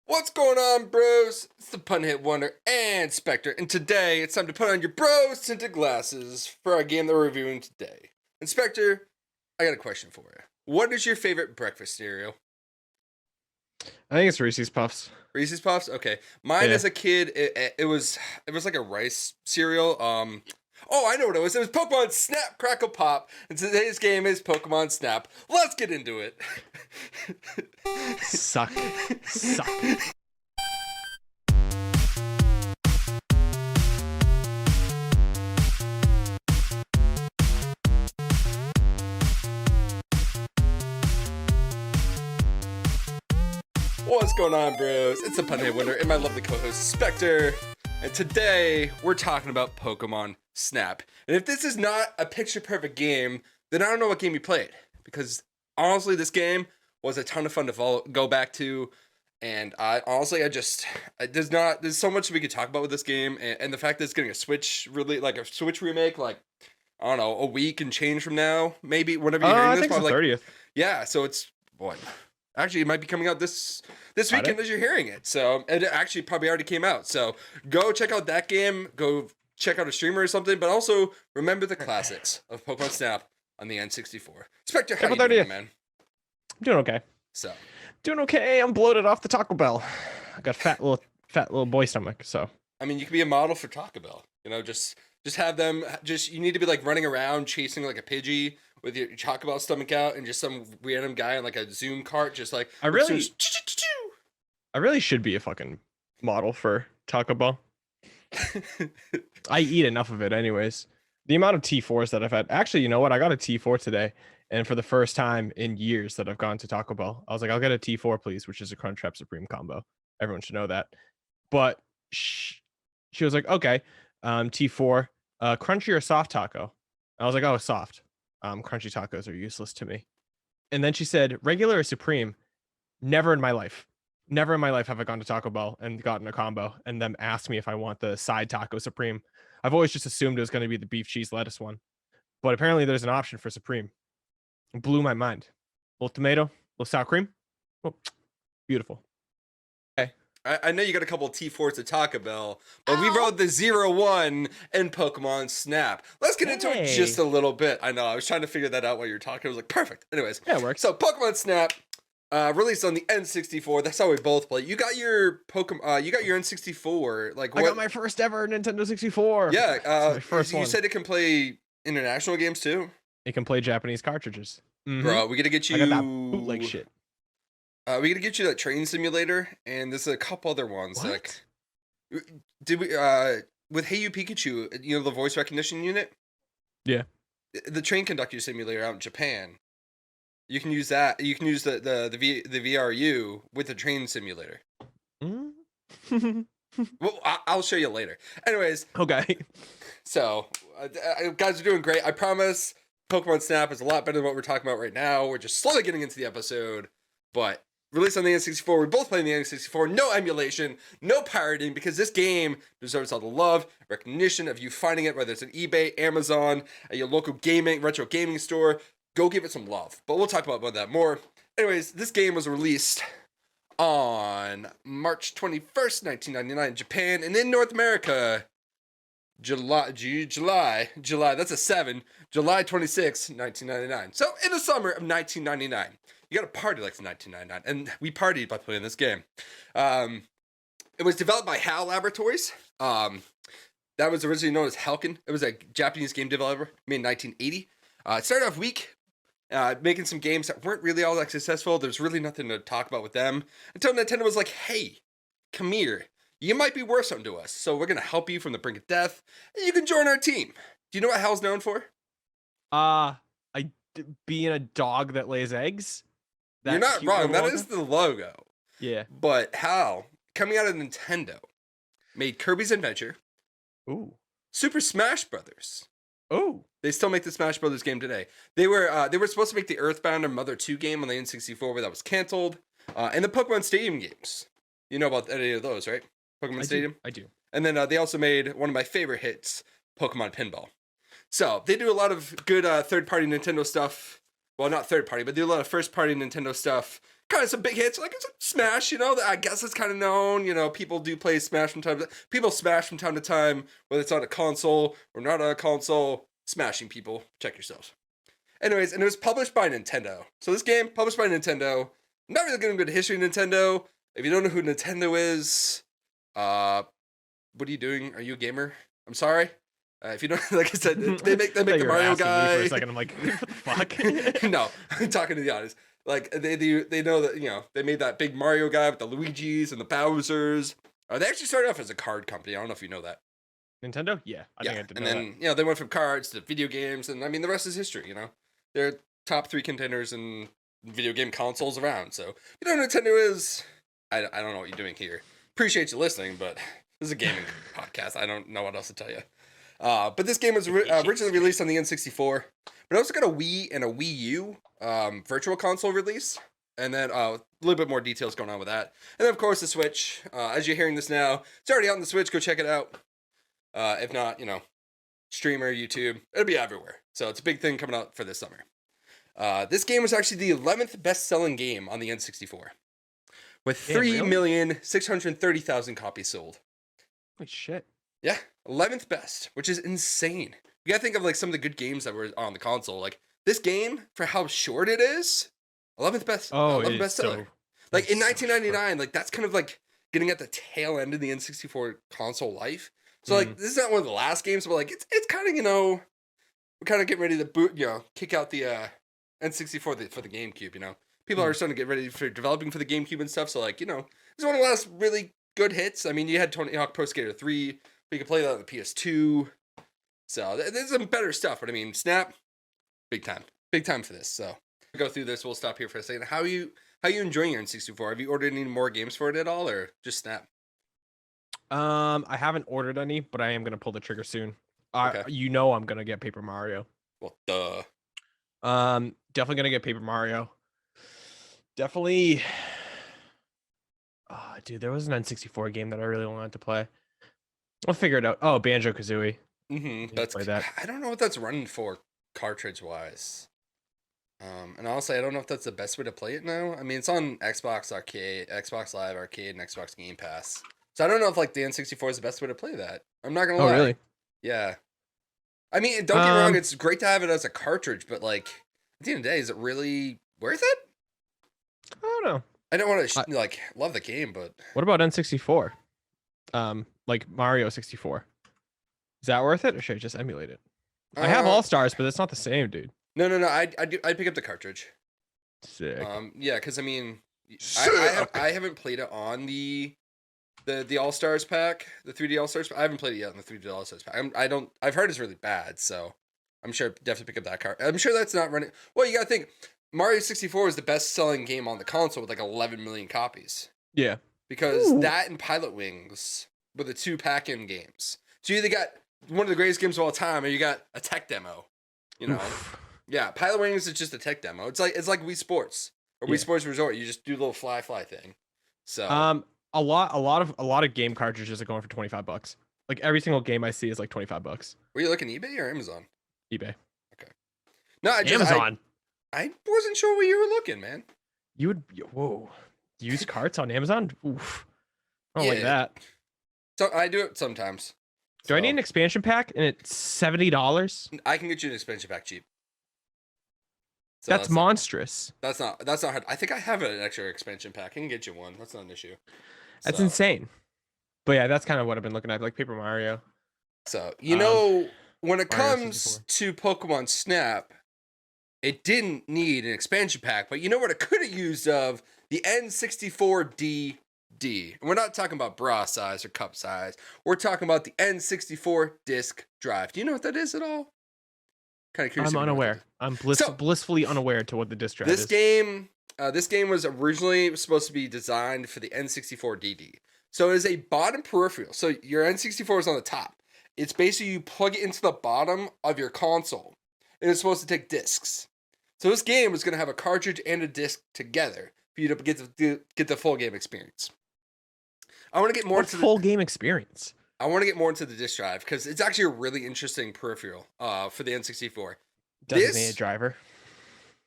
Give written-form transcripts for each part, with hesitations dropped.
What's going on, bros? It's the Pun Hit Wonder and Spectre, and today it's time to put on your bros tinted glasses for our game that we're reviewing today. And Spectre, I got a question for you. What is your favorite breakfast cereal? I think it's Reese's Puffs. Reese's Puffs? Okay. Mine Yeah. as a kid, it was like a rice cereal. Oh, I know what it was. It was Pokemon Snap Crackle Pop. And today's game is Pokemon Snap. Let's get into it. Suck. Suck. What's going on, bros? It's the Pun Hit Wonder and my lovely co-host Spectre. And today we're talking about Pokemon Snap. And if this is not a picture-perfect game, then I don't know what game you played. Because honestly, this game was a ton of fun to go back to. And there's so much we could talk about with this game. And the fact that it's getting a Switch, really, like a Switch remake, like, I don't know, a week and change from now, maybe, whenever you're hearing I this. think it's the Probably 30th. yeah, so it's, what? Actually, it might be coming out this Got weekend it? as you're hearing it. So it actually probably already came out. So go check out that game. Go check out a streamer or something. But also remember the classics of Pokemon Snap on the N64. Spectre, how you April doing, 30th. man? I'm doing okay. So Doing okay. I'm bloated off the Taco Bell. I got fat little boy stomach. So I mean, you could be a model for Taco Bell. You know, just have them. Just you need to be like running around chasing like a Pidgey with your Taco Bell stomach out, and just some random guy in like a Zoom cart, just like I really should be a fucking model for Taco Bell. I eat enough of it anyways. The amount of T4s that I've had. Actually, you know what? I got a T4 today. And for the first time in years that I've gone to Taco Bell, I was like, I'll get a T4, please, which is a Crunchwrap Supreme combo. Everyone should know that. But she was like, okay, T4, crunchy or soft taco? I was like, oh, soft. Crunchy tacos are useless to me. And then she said, regular or supreme? Never in my life. Never in my life have I gone to Taco Bell and gotten a combo and them asked me if I want the side taco supreme. I've always just assumed it was going to be the beef cheese lettuce one. But apparently there's an option for supreme. It blew my mind. Little tomato, little sour cream. Oh, beautiful. I know you got a couple of T4s at Taco Bell, but we rode the 0-1 in Pokemon Snap. Let's get into it just a little bit. I know, I was trying to figure that out while you were talking. I was like, perfect. Anyways. Yeah, it works. So Pokemon Snap, released on the N64. That's how we both play. You got your Pokemon, you got your N64. Like, I got my first ever Nintendo 64. Yeah, my first you one. said it can play international games too? It can play Japanese cartridges. Bro, we gotta get you... I got that bootleg shit. We gotta get you that train simulator, and there's a couple other ones. What? Like, did we with Hey You Pikachu? You know the voice recognition unit. Yeah. The train conductor simulator out in Japan. You can use that. You can use the VRU with the train simulator. Well, I'll show you later. Anyways. Okay. So, guys are doing great. I promise. Pokemon Snap is a lot better than what we're talking about right now. We're just slowly getting into the episode, but. Released on the N64, we both play the N64, no emulation, no pirating, because this game deserves all the love, recognition of you finding it, whether it's on eBay, Amazon, at your local retro gaming store. Go give it some love. But we'll talk about that more. Anyways, this game was released on March 21st, 1999 in Japan, and in North America, July, that's a 7, July 26, 1999. So, in the summer of 1999. You got to party like it's 1999, and we partied by playing this game. It was developed by HAL Laboratories. That was originally known as Helkin. It was a Japanese game developer made in 1980. It started off weak, making some games that weren't really all that successful. There's really nothing to talk about with them until Nintendo was like, hey, come here. You might be worth something to us, so we're going to help you from the brink of death, and you can join our team. Do you know what HAL's known for? Being a dog that lays eggs. You're not wrong. That is the logo. Yeah. But HAL, coming out of Nintendo, made Kirby's Adventure. Ooh. Super Smash Brothers. Ooh. They still make the Smash Brothers game today. They were supposed to make the Earthbound and Mother 2 game on the N64, but that was canceled. And the Pokemon Stadium games. You know about any of those, right? Pokemon Stadium? I do. And then they also made one of my favorite hits, Pokemon Pinball. So they do a lot of good third-party Nintendo stuff. Well, not third-party, but they do a lot of first-party Nintendo stuff kind of some big hits. Like it's a Smash, you know. I guess it's kind of known. You know, people do play Smash from time to people smash from time to time, whether it's on a console or not on a console. Smashing people. Check yourselves. Anyways, and it was published by Nintendo. So this game published by Nintendo. I'm not really getting good history of Nintendo. If you don't know who Nintendo is, what are you doing? Are you a gamer? I'm sorry. If you don't, like I said, they make the Mario guy. For a second, I'm like, what the fuck? No, I'm talking to the audience. Like they know that, you know, they made that big Mario guy with the Luigis and the Bowsers. They actually started off as a card company. I don't know if you know that. Nintendo? Yeah, I think I did. And then you know they went from cards to video games, and I mean the rest is history. You know, they're top 3 contenders in video game consoles around. So you know what Nintendo is. I don't know what you're doing here. Appreciate you listening, but this is a gaming podcast. I don't know what else to tell you. But this game was originally released on the N64, but it also got a Wii and a Wii U virtual console release. And then a little bit more details going on with that. And then, of course, the Switch. As you're hearing this now, it's already out on the Switch. Go check it out. If not, you know, streamer, YouTube, it'll be everywhere. So it's a big thing coming out for this summer. This game was actually the 11th best-selling game on the N64. With 3,630,000 copies sold. Holy shit. Yeah, 11th best, which is insane. You gotta think of like some of the good games that were on the console. Like this game, for how short it is, 11th best. Oh, 11th bestseller. so, like in 1999, like that's kind of like getting at the tail end of the N64 console life. So like this is not one of the last games, but like it's kind of, you know, we're kind of getting ready to kick out the N64 for the GameCube. You know, people are starting to get ready for developing for the GameCube and stuff. So like, you know, this is one of the last really good hits. I mean, you had Tony Hawk Pro Skater 3, but you could play that on the PS2. So there's some better stuff. But I mean, Snap, big time for this. So we'll go through this. We'll stop here for a second. How are you enjoying your N64? Have you ordered any more games for it at all, or just Snap? I haven't ordered any, but I am gonna pull the trigger soon. Okay. You know, I'm gonna get Paper Mario. Well, duh. Definitely gonna get Paper Mario. Definitely. Oh, dude, there was an N64 game that I really wanted to play. I'll figure it out. Oh, Banjo-Kazooie. That's play that. I don't know what that's running for cartridge wise. And honestly, I don't know if that's the best way to play it now. I mean, it's on Xbox Arcade, Xbox Live Arcade, and Xbox Game Pass. So I don't know if like the N64 is the best way to play that. I'm not gonna lie. Oh, really? Yeah. I mean, don't get me wrong. It's great to have it as a cartridge, but like at the end of the day, is it really worth it? I don't know. I don't want to like love the game, but what about N64? Like Mario 64. Is that worth it, or should I just emulate it? I have All Stars, but it's not the same, dude. No. I'd pick up the cartridge. Sick. Yeah, because I mean, I haven't played it on the All Stars pack, the 3D All Stars. I haven't played it yet on the 3D All Stars pack. I've heard it's really bad, so I'm sure I'd definitely pick up that card. I'm sure that's not running. Well, you gotta think Mario 64 is the best selling game on the console with like 11 million copies. Yeah, because that and Pilot Wings were the 2 pack-in games. So you either got one of the greatest games of all time, or you got a tech demo. You know, yeah. Pilot Wings is just a tech demo. It's like Wii Sports or Wii Sports Resort. You just do a little fly thing. So a lot of game cartridges are going for $25. Like every single game I see is like $25. Were you looking eBay or Amazon? eBay. Okay. No, Amazon. I wasn't sure where you were looking, man. You would used carts on Amazon? Oof. I don't like that. So I do it sometimes. Do I need an expansion pack and it's $70? I can get you an expansion pack cheap. So that's monstrous. That's not hard. I think I have an extra expansion pack. I can get you one. That's not an issue. That's insane. But yeah, that's kind of what I've been looking at, like Paper Mario. So you know, when it comes to Pokemon Snap, it didn't need an expansion pack, but you know what it could have used of? The N64 DD. We're not talking about bra size or cup size. We're talking about the N64 disc drive. Do you know what that is at all? Kind of curious. I'm unaware. I'm blissfully unaware to what the disc drive is. This game was originally supposed to be designed for the N64 DD. So it is a bottom peripheral. So your N64 is on the top. It's basically you plug it into the bottom of your console. And it's supposed to take discs. So this game is going to have a cartridge and a disc together for you to get the full game experience. I want to get more into full game experience. I want to get more into the disc drive because it's actually a really interesting peripheral for the N64. Designated driver.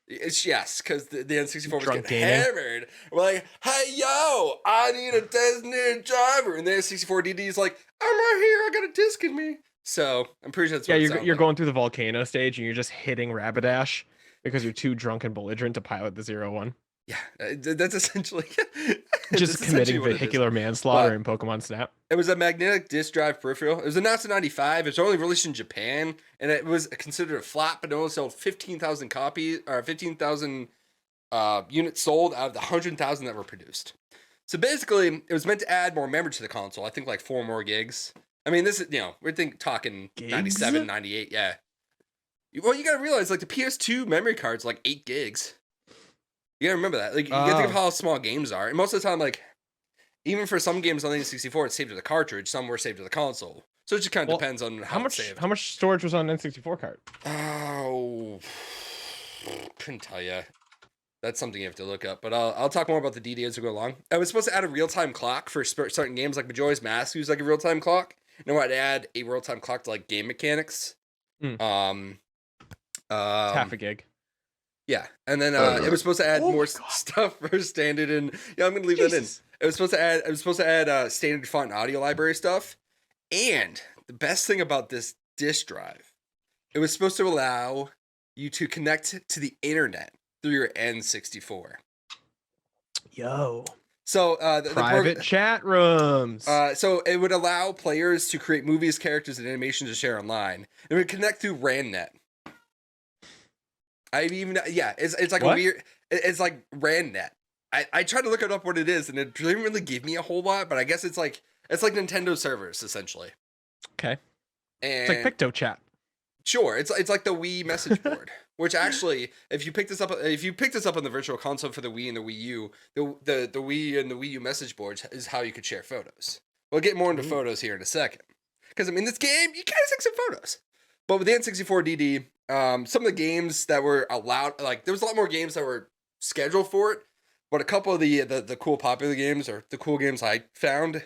It's yes, because the N64 was Drunk getting gaming. hammered. We're like, hey yo, I need a designated driver, and the N64 DD is like, I'm right here, I got a disc in me. So I'm pretty sure that's Yeah, what it you're sounds you're like. going through the volcano stage and you're just hitting Rapidash because you're too drunk and belligerent to pilot the 0-1. Yeah, that's essentially Just that's essentially committing what it is. vehicular manslaughter But in Pokemon Snap. it was a magnetic disc drive peripheral. It was announced in '95. It was only released in Japan, and it was considered a flop, but it only sold 15,000 copies, or 15,000 units sold out of the 100,000 that were produced. So basically, it was meant to add more memory to the console. I think like 4 more gigs. I mean, this is, we're talking Gigs? 97, 98, yeah. Well, you gotta realize, like, the PS2 memory card's like 8 gigs. You gotta remember that. Like, you gotta think of how small games are. And most of the time, like, even for some games on the N64, it's saved to the cartridge. Some were saved to the console. So it just kind of depends on how it's saved. How much storage was on N64 card? Oh, couldn't tell you. That's something you have to look up. But I'll talk more about the DD as we go along. I was supposed to add a real-time clock for certain games, like Majora's Mask, who's like a real-time clock. And I wanted to add a real-time clock to like game mechanics. Half a gig. Yeah, and then it was supposed to add more stuff for standard and I'm gonna leave that in. It was supposed to add standard font and audio library stuff. And the best thing about this disk drive, it was supposed to allow you to connect to the internet through your N64. Yo. So private chat rooms. So it would allow players to create movies, characters, and animations to share online. It would connect through RANnet. It's like what? a weird. It's like RANnet. I tried to look it up what it is, and it didn't really give me a whole lot. But I guess it's like Nintendo servers essentially. Okay. And it's like PictoChat. Sure, it's like the Wii message board, which actually, if you pick this up on the Virtual Console for the Wii and the Wii U, the Wii and the Wii U message boards is how you could share photos. We'll get more into photos here in a second, because I mean, this game you kind of take some photos. But with the N64 DD, some of the games that were allowed, like there was a lot more games that were scheduled for it, but a couple of the cool popular games or the cool games I found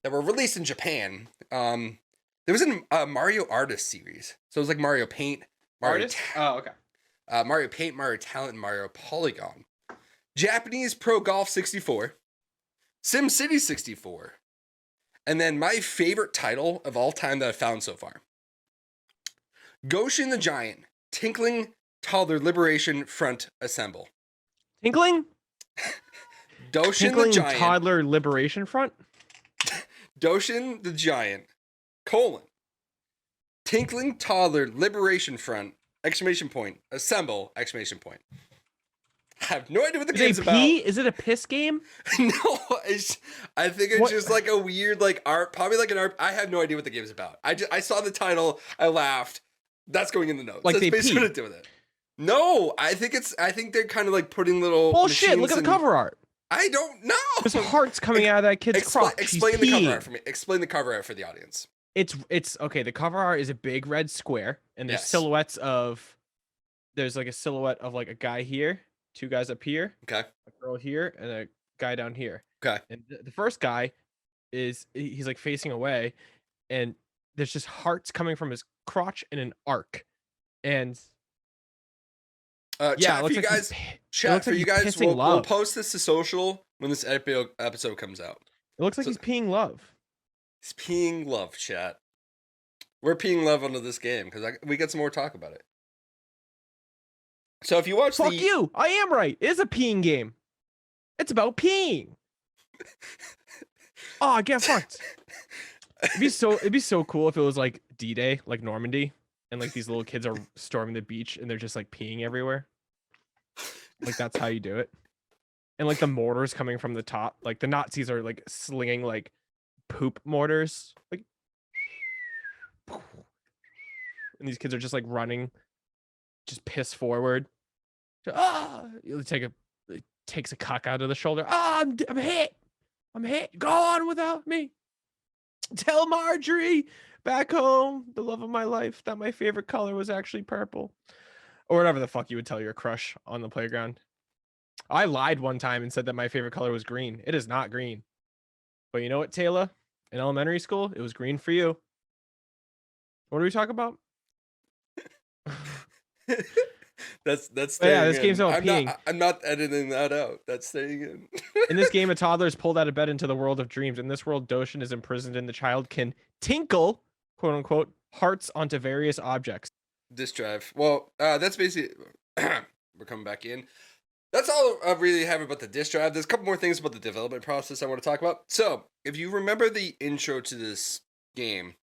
that were released in Japan. There was a Mario Artist series. So it was like Mario Paint, Mario Paint, Mario Talent, and Mario Polygon. Japanese Pro Golf 64. SimCity 64. And then my favorite title of all time that I've found so far. Goshin the Giant, Tinkling Toddler Liberation Front Assemble. Tinkling the Giant. Toddler Liberation Front? Doshin the Giant, Tinkling Toddler Liberation Front, ! Assemble, ! I have no idea what the game's about. Is it a piss game? No, I think it's just like a weird like art, probably like an art. I have no idea what the game's about. I saw the title, I laughed. That's going in the notes. Like That's they basically what I did with it. No, I think they're kind of like putting little bullshit. Look at the cover art. I don't know. There's hearts coming out of that kid's crotch. Explain the cover art for me. Explain the cover art for the audience. It's okay. The cover art is a big red square, and there's silhouettes of. There's like a silhouette of like a guy here, 2 guys up here, okay, a girl here, and a guy down here. Okay. And the first guy he's like facing away, and there's just hearts coming from his crotch in an arc, and. Chat for you guys. We'll post this to social when this episode comes out. It looks like he's peeing love. He's peeing love, chat. We're peeing love onto this game because we got some more talk about it. So if you watch Fuck you! I am right. It is a peeing game. It's about peeing. Oh, get fucked. It'd be so cool if it was like D-Day, like Normandy, and like these little kids are storming the beach and they're just like peeing everywhere. Like that's how you do it. And like the mortars coming from the top, like the Nazis are like slinging like poop mortars, like, and these kids are just like running, just piss forward. It takes a cock out of the shoulder. I'm hit. Go on without me. Tell Marjorie back home, the love of my life, that my favorite color was actually purple. Or whatever the fuck you would tell your crush on the playground. I lied one time and said that my favorite color was green. It is not green. But you know what, Taylor? In elementary school, it was green for you. What are we talking about? That's Oh, yeah, staying this game's in. about peeing. I'm not editing that out. That's staying in. In this game, a toddler is pulled out of bed into the world of dreams. In this world, Doshin is imprisoned, and the child can tinkle, quote unquote, hearts onto various objects. Disk drive. Well, that's basically. We're coming back in. That's all I really have about the disk drive. There's a couple more things about the development process I want to talk about. So, if you remember the intro to this game,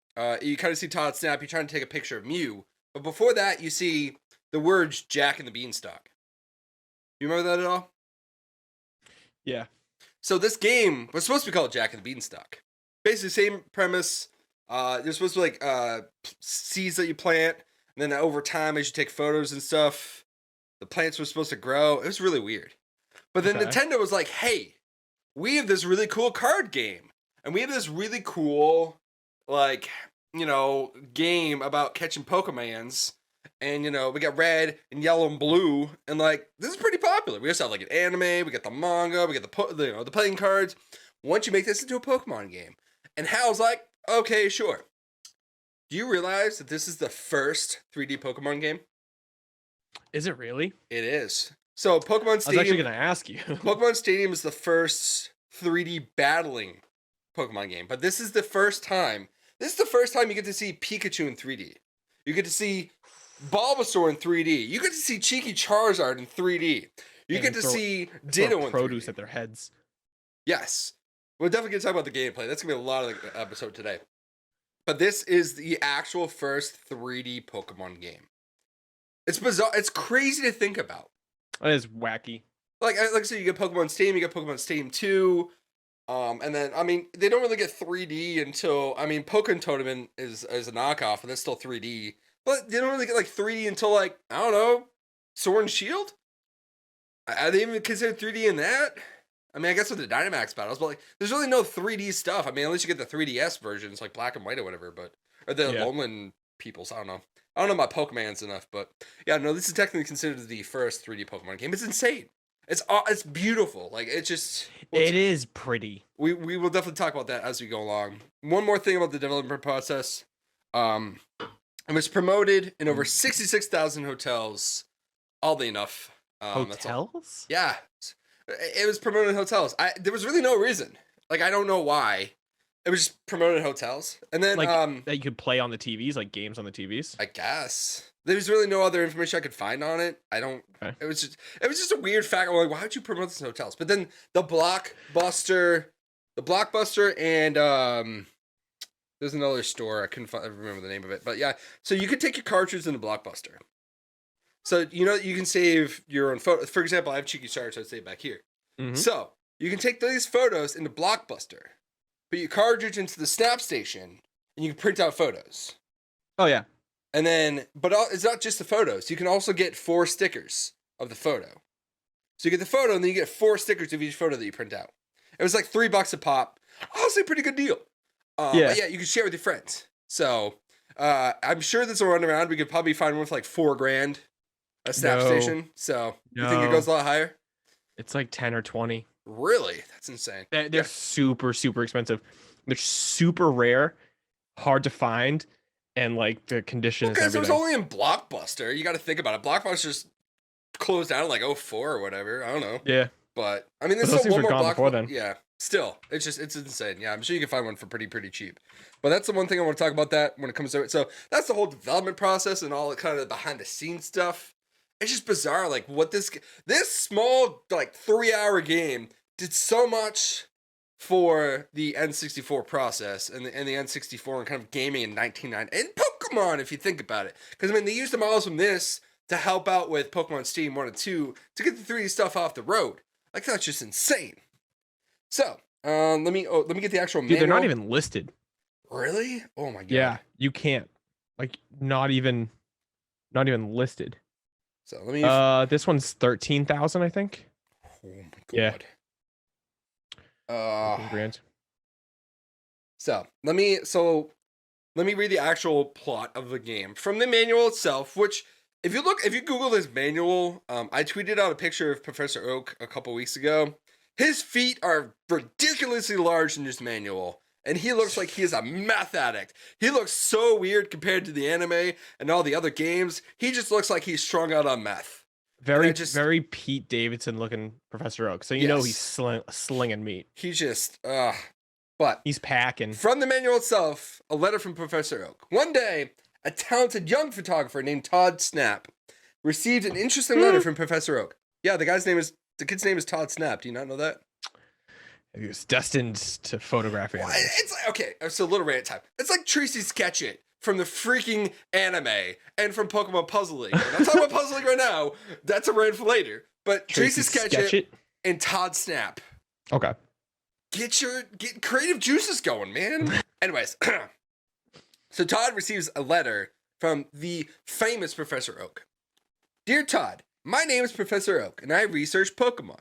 you kind of see Todd Snap. You're trying to take a picture of Mew, but before that, you see the words "Jack and the Beanstalk." You remember that at all? Yeah. So this game was supposed to be called Jack and the Beanstalk. Basically, same premise. There's supposed to be like seeds that you plant, and then over time, as you take photos and stuff, the plants were supposed to grow. It was really weird. But then Nintendo was like, "Hey, we have this really cool card game, and we have this really cool, like, game about catching Pokemons." And, we got red and yellow and blue. And, like, this is pretty popular. We also have, like, an anime. We got the manga. We got the playing cards. Once you make this into a Pokemon game. And Hal's like, okay, sure. Do you realize that this is the first 3D Pokemon game? Is it really? It is. So, Pokemon Stadium... I was actually going to ask you. Pokemon Stadium is the first 3D battling Pokemon game. But this is the first time... This is the first time you get to see Pikachu in 3D. You get to see Bulbasaur in 3D. You get to see Cheeky Charizard in 3D. You get to see Ditto in produce 3D. at their heads. Yes. We're definitely going to talk about the gameplay. That's going to be a lot of the episode today. But this is the actual first 3D Pokemon game. It's bizarre. It's crazy to think about. It is wacky. Like I said, you get Pokemon Stadium, you get Pokemon Stadium 2. And then, they don't really get 3D until, Pokemon Tournament is a knockoff, and that's still 3D. But they don't really get, 3D until, I don't know, Sword and Shield? Are they even considered 3D in that? I guess with the Dynamax battles, but, there's really no 3D stuff. Unless you get the 3DS versions, like Black and White or whatever, or the Alolan Peoples, I don't know. I don't know about Pokemon's enough, but, yeah, no, this is technically considered the first 3D Pokemon game. It's insane. It's beautiful. It is pretty. We will definitely talk about that as we go along. One more thing about the development process. It was promoted in over 66,000 hotels. Oddly enough. Hotels? Yeah. It was promoted in hotels. There was really no reason. I don't know why. It was just promoted in hotels. And then that you could play on the TVs, like games on the TVs? I guess. There's really no other information I could find on it. Okay. It was just a weird fact. I'm like, why would you promote this in hotels? But then the Blockbuster and there's another store. I couldn't remember the name of it. But yeah, so you could take your cartridge in the Blockbuster. So you can save your own photo. For example, I have Cheeky Charizard, so I'd save back here. Mm-hmm. So you can take these photos into Blockbuster, put your cartridge into the Snap Station, and you can print out photos. Oh yeah. And then, it's not just the photos. You can also get 4 stickers of the photo. So you get the photo, and then you get 4 stickers of each photo that you print out. It was like $3 a pop. Honestly, pretty good deal. But yeah, you can share it with your friends. So I'm sure this will run around. We could probably find one for like $4,000 a Snap Station. So you think it goes a lot higher? It's like 10 or 20. Really? That's insane. They're super, super expensive. They're super rare, hard to find. And the condition is everything. It was only in Blockbuster. You got to think about it. Blockbuster's closed down in 2004 or whatever. I don't know. Yeah. But there's still one more Blockbuster. Yeah. Still, it's insane. Yeah, I'm sure you can find one for pretty cheap. But that's the one thing I want to talk about that when it comes to it. So that's the whole development process and all the kind of behind the scenes stuff. It's just bizarre. What this small 3-hour game did so much for the N64 process and the N64 and kind of gaming in 1990 and Pokemon, if you think about it. Because they used the models from this to help out with Pokemon Stadium 1 and 2 to get the 3D stuff off the road. That's just insane. So, let me get the actual manual. Dude, they're not even listed. Really? Oh my god. Yeah, you can't. Not even listed. So let me. This one's 13,000, I think. Oh my god. Yeah. Grand. So let me read the actual plot of the game from the manual itself. Which, if you Google this manual, I tweeted out a picture of Professor Oak a couple weeks ago. His feet are ridiculously large in this manual, and he looks like he is a meth addict. He looks so weird compared to the anime and all the other games. He just looks like he's strung out on meth. Very Pete Davidson looking Professor Oak. So you know he's slinging meat. He's just, but he's packing. From the manual itself, a letter from Professor Oak. One day, a talented young photographer named Todd Snap received an interesting letter from Professor Oak. Yeah, the kid's name is Todd Snap. Do you not know that? He was destined to photograph animals. It's like, okay, so a little rant time. It's like Tracy Sketchit from the freaking anime and from Pokemon Puzzle League. I'm not talking about Puzzle League right now. That's a rant for later. But Tracy Sketchit and Todd Snap. Okay. Get creative juices going, man. Anyways, so Todd receives a letter from the famous Professor Oak. Dear Todd, my name is Professor Oak, and I research Pokemon.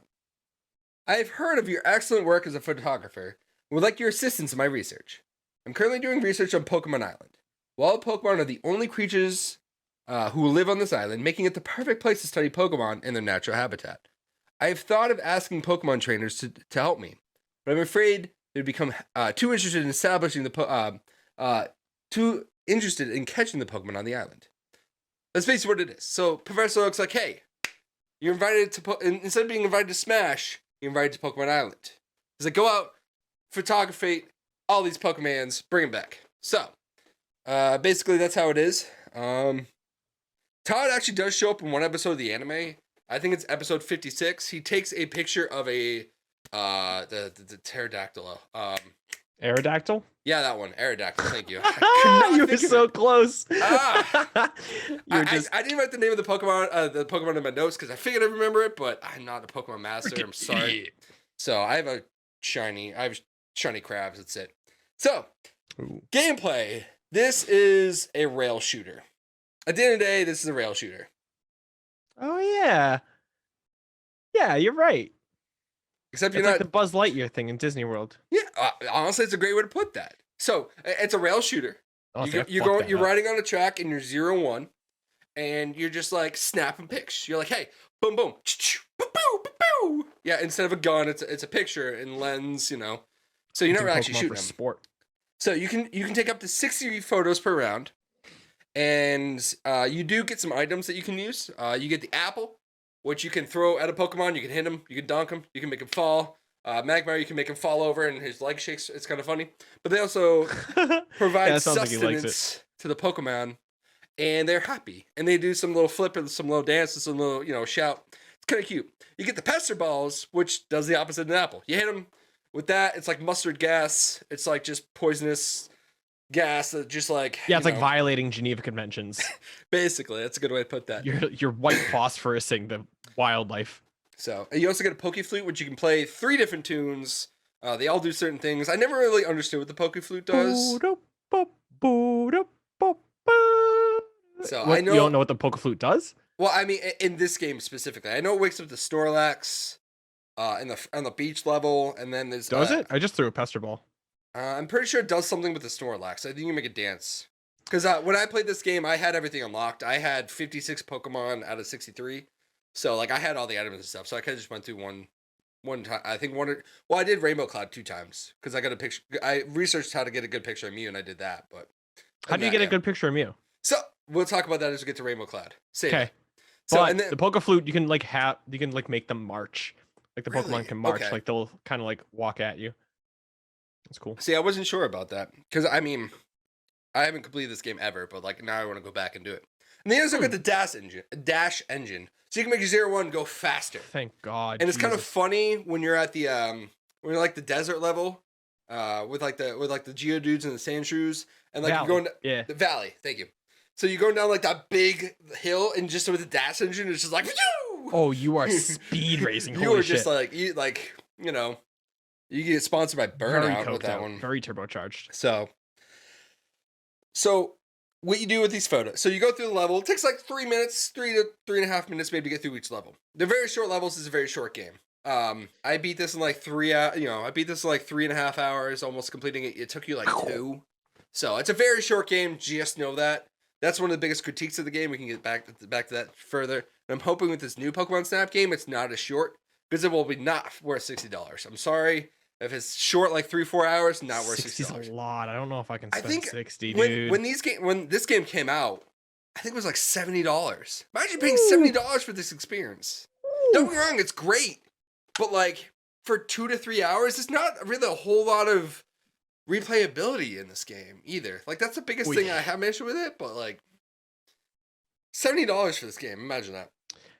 I have heard of your excellent work as a photographer and would like your assistance in my research. I'm currently doing research on Pokemon Island. Wild Pokemon are the only creatures who live on this island, making it the perfect place to study Pokemon in their natural habitat. I have thought of asking Pokemon trainers to help me, but I'm afraid they'd become too interested in establishing too interested in catching the Pokemon on the island. That's basically what it is. So Professor Oak's like, hey, you're invited to instead of being invited to Smash, you're invited to Pokemon Island. He's like, go out, photography all these Pokemons, bring them back. So basically that's how it is. Todd actually does show up in one episode of the anime. I think it's episode 56. He takes a picture of the pterodactyl. Aerodactyl? Yeah, that one. Aerodactyl. Thank you. You were so close. I didn't write the name of the Pokemon in my notes because I figured I'd remember it, but I'm not a Pokemon master. I'm sorry. Idiot. So I have shiny crabs. That's it. So, gameplay. This is a rail shooter. At the end of the day, this is a rail shooter. Oh, yeah. Yeah, you're right. Except it's like the Buzz Lightyear thing in Disney World. Yeah, honestly, it's a great way to put that. So it's a rail shooter. Oh, you're riding on a track and you're 0-1, and you're just like snapping pics. You're like, hey, boom, boom, boom, boom, boom. Yeah, instead of a gun, it's a picture and lens. So you're never actually shooting them. Sport. So you can take up to 60 photos per round, and you do get some items that you can use. You get the apple, which you can throw at a Pokemon. You can hit him. You can dunk him. You can make him fall. Magmar, you can make him fall over and his leg shakes. It's kind of funny. But they also provide sustenance to the Pokemon, and they're happy. And they do some little flip and some little dance and some little, shout. It's kind of cute. You get the Pester Balls, which does the opposite of an apple. You hit them with that. It's like mustard gas. It's like just poisonous gas that just like... Yeah, it's like violating Geneva Conventions. Basically, that's a good way to put that. You're white phosphorusing the wildlife. So you also get a Poke Flute, which you can play 3 different tunes. They all do certain things. I never really understood what the Poke Flute does. So I know you don't know what the Poke Flute does. Well, I mean, in this game specifically, I know it wakes up the Snorlax, on the beach level, and then there's. Does it? I just threw a Pester Ball. I'm pretty sure it does something with the Snorlax. I think you make it dance. Because when I played this game, I had everything unlocked. I had 56 Pokemon out of 63. So, I had all the items and stuff. So, I kind of just went through one time. I think I did Rainbow Cloud 2 times. Because I got a picture. I researched how to get a good picture of Mew, and I did that. But how do you get a good picture of Mew? So, we'll talk about that as we get to Rainbow Cloud. Okay. So, but and then, the Poke Flute, you can, make them march. Like, the Pokemon can march. Okay. Like, they'll kind of, walk at you. That's cool. See, I wasn't sure about that. Because, I mean, I haven't completed this game ever. But, now I want to go back and do it. And then you also got the dash engine. So you can make your 0-1 go faster. Thank God. And it's kind of funny when you're at the when you're the desert level, with the Geodudes and the Sandshrews, and Valley. You're going the valley. Thank you. So you're going down that big hill, and just with the dash engine, it's just like. Phew! Oh, you are speed racing. You are just you get sponsored by Burnout with that one. Very turbocharged. So what you do with these photos. So you go through the level. It takes 3 minutes, 3 to 3.5 minutes maybe to get through each level. They're very short levels. It's a very short game. I beat this in 3 I beat this in 3.5 hours, almost completing it. It took you 2. So it's a very short game. Just know that. That's one of the biggest critiques of the game. We can get back to that further. And I'm hoping with this new Pokemon Snap game, it's not as short because it will be not worth $60. I'm sorry. If it's short 3-4 hours, not worth $60. 60's a lot. I don't know if I can spend 60, dude. When this game came out, I think it was like $70. Imagine paying $70 for this experience. Don't get me wrong, it's great, but like for 2 to 3 hours, it's not really a whole lot of replayability in this game either. Like that's the biggest thing I have an issue with it, but like $70 for this game. Imagine that.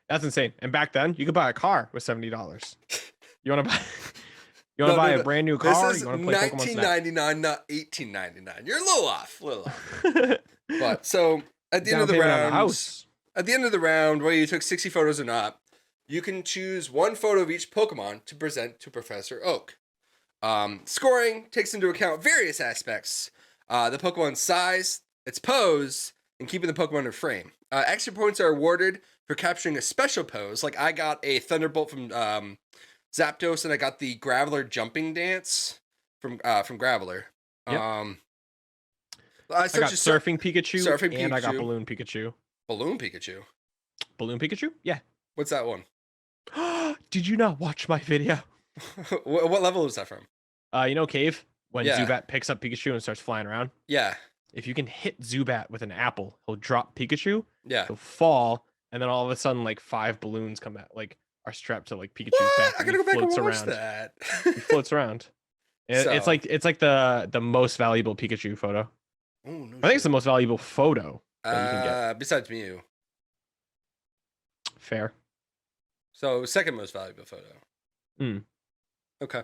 That's insane. And back then, you could buy a car with $70. You want to buy? You want to buy a brand new car? This is $19.99, not $18.99. You're a little off. But so at the end of the round, whether you took 60 photos or not, you can choose one photo of each Pokemon to present to Professor Oak. Scoring takes into account various aspects: the Pokemon's size, its pose, and keeping the Pokemon in frame. Extra points are awarded for capturing a special pose. Like I got a Thunderbolt from Zapdos, and I got the Graveler jumping dance from Graveler. Yep. I got Surfing Pikachu, and I got Balloon Pikachu. Balloon Pikachu? Balloon Pikachu? Yeah. What's that one? Did you not watch my video? What level is that from? You know Cave? When Zubat picks up Pikachu and starts flying around? Yeah. If you can hit Zubat with an apple, he'll drop Pikachu. Yeah. He'll fall, and then all of a sudden, like 5 balloons come out, like are strapped to like Pikachu's back. I gotta go back and watch that. He floats around. It's like the most valuable Pikachu photo. Oh, no, I think it's the most valuable photo that you can get. Besides Mew. Fair. So second most valuable photo. Okay.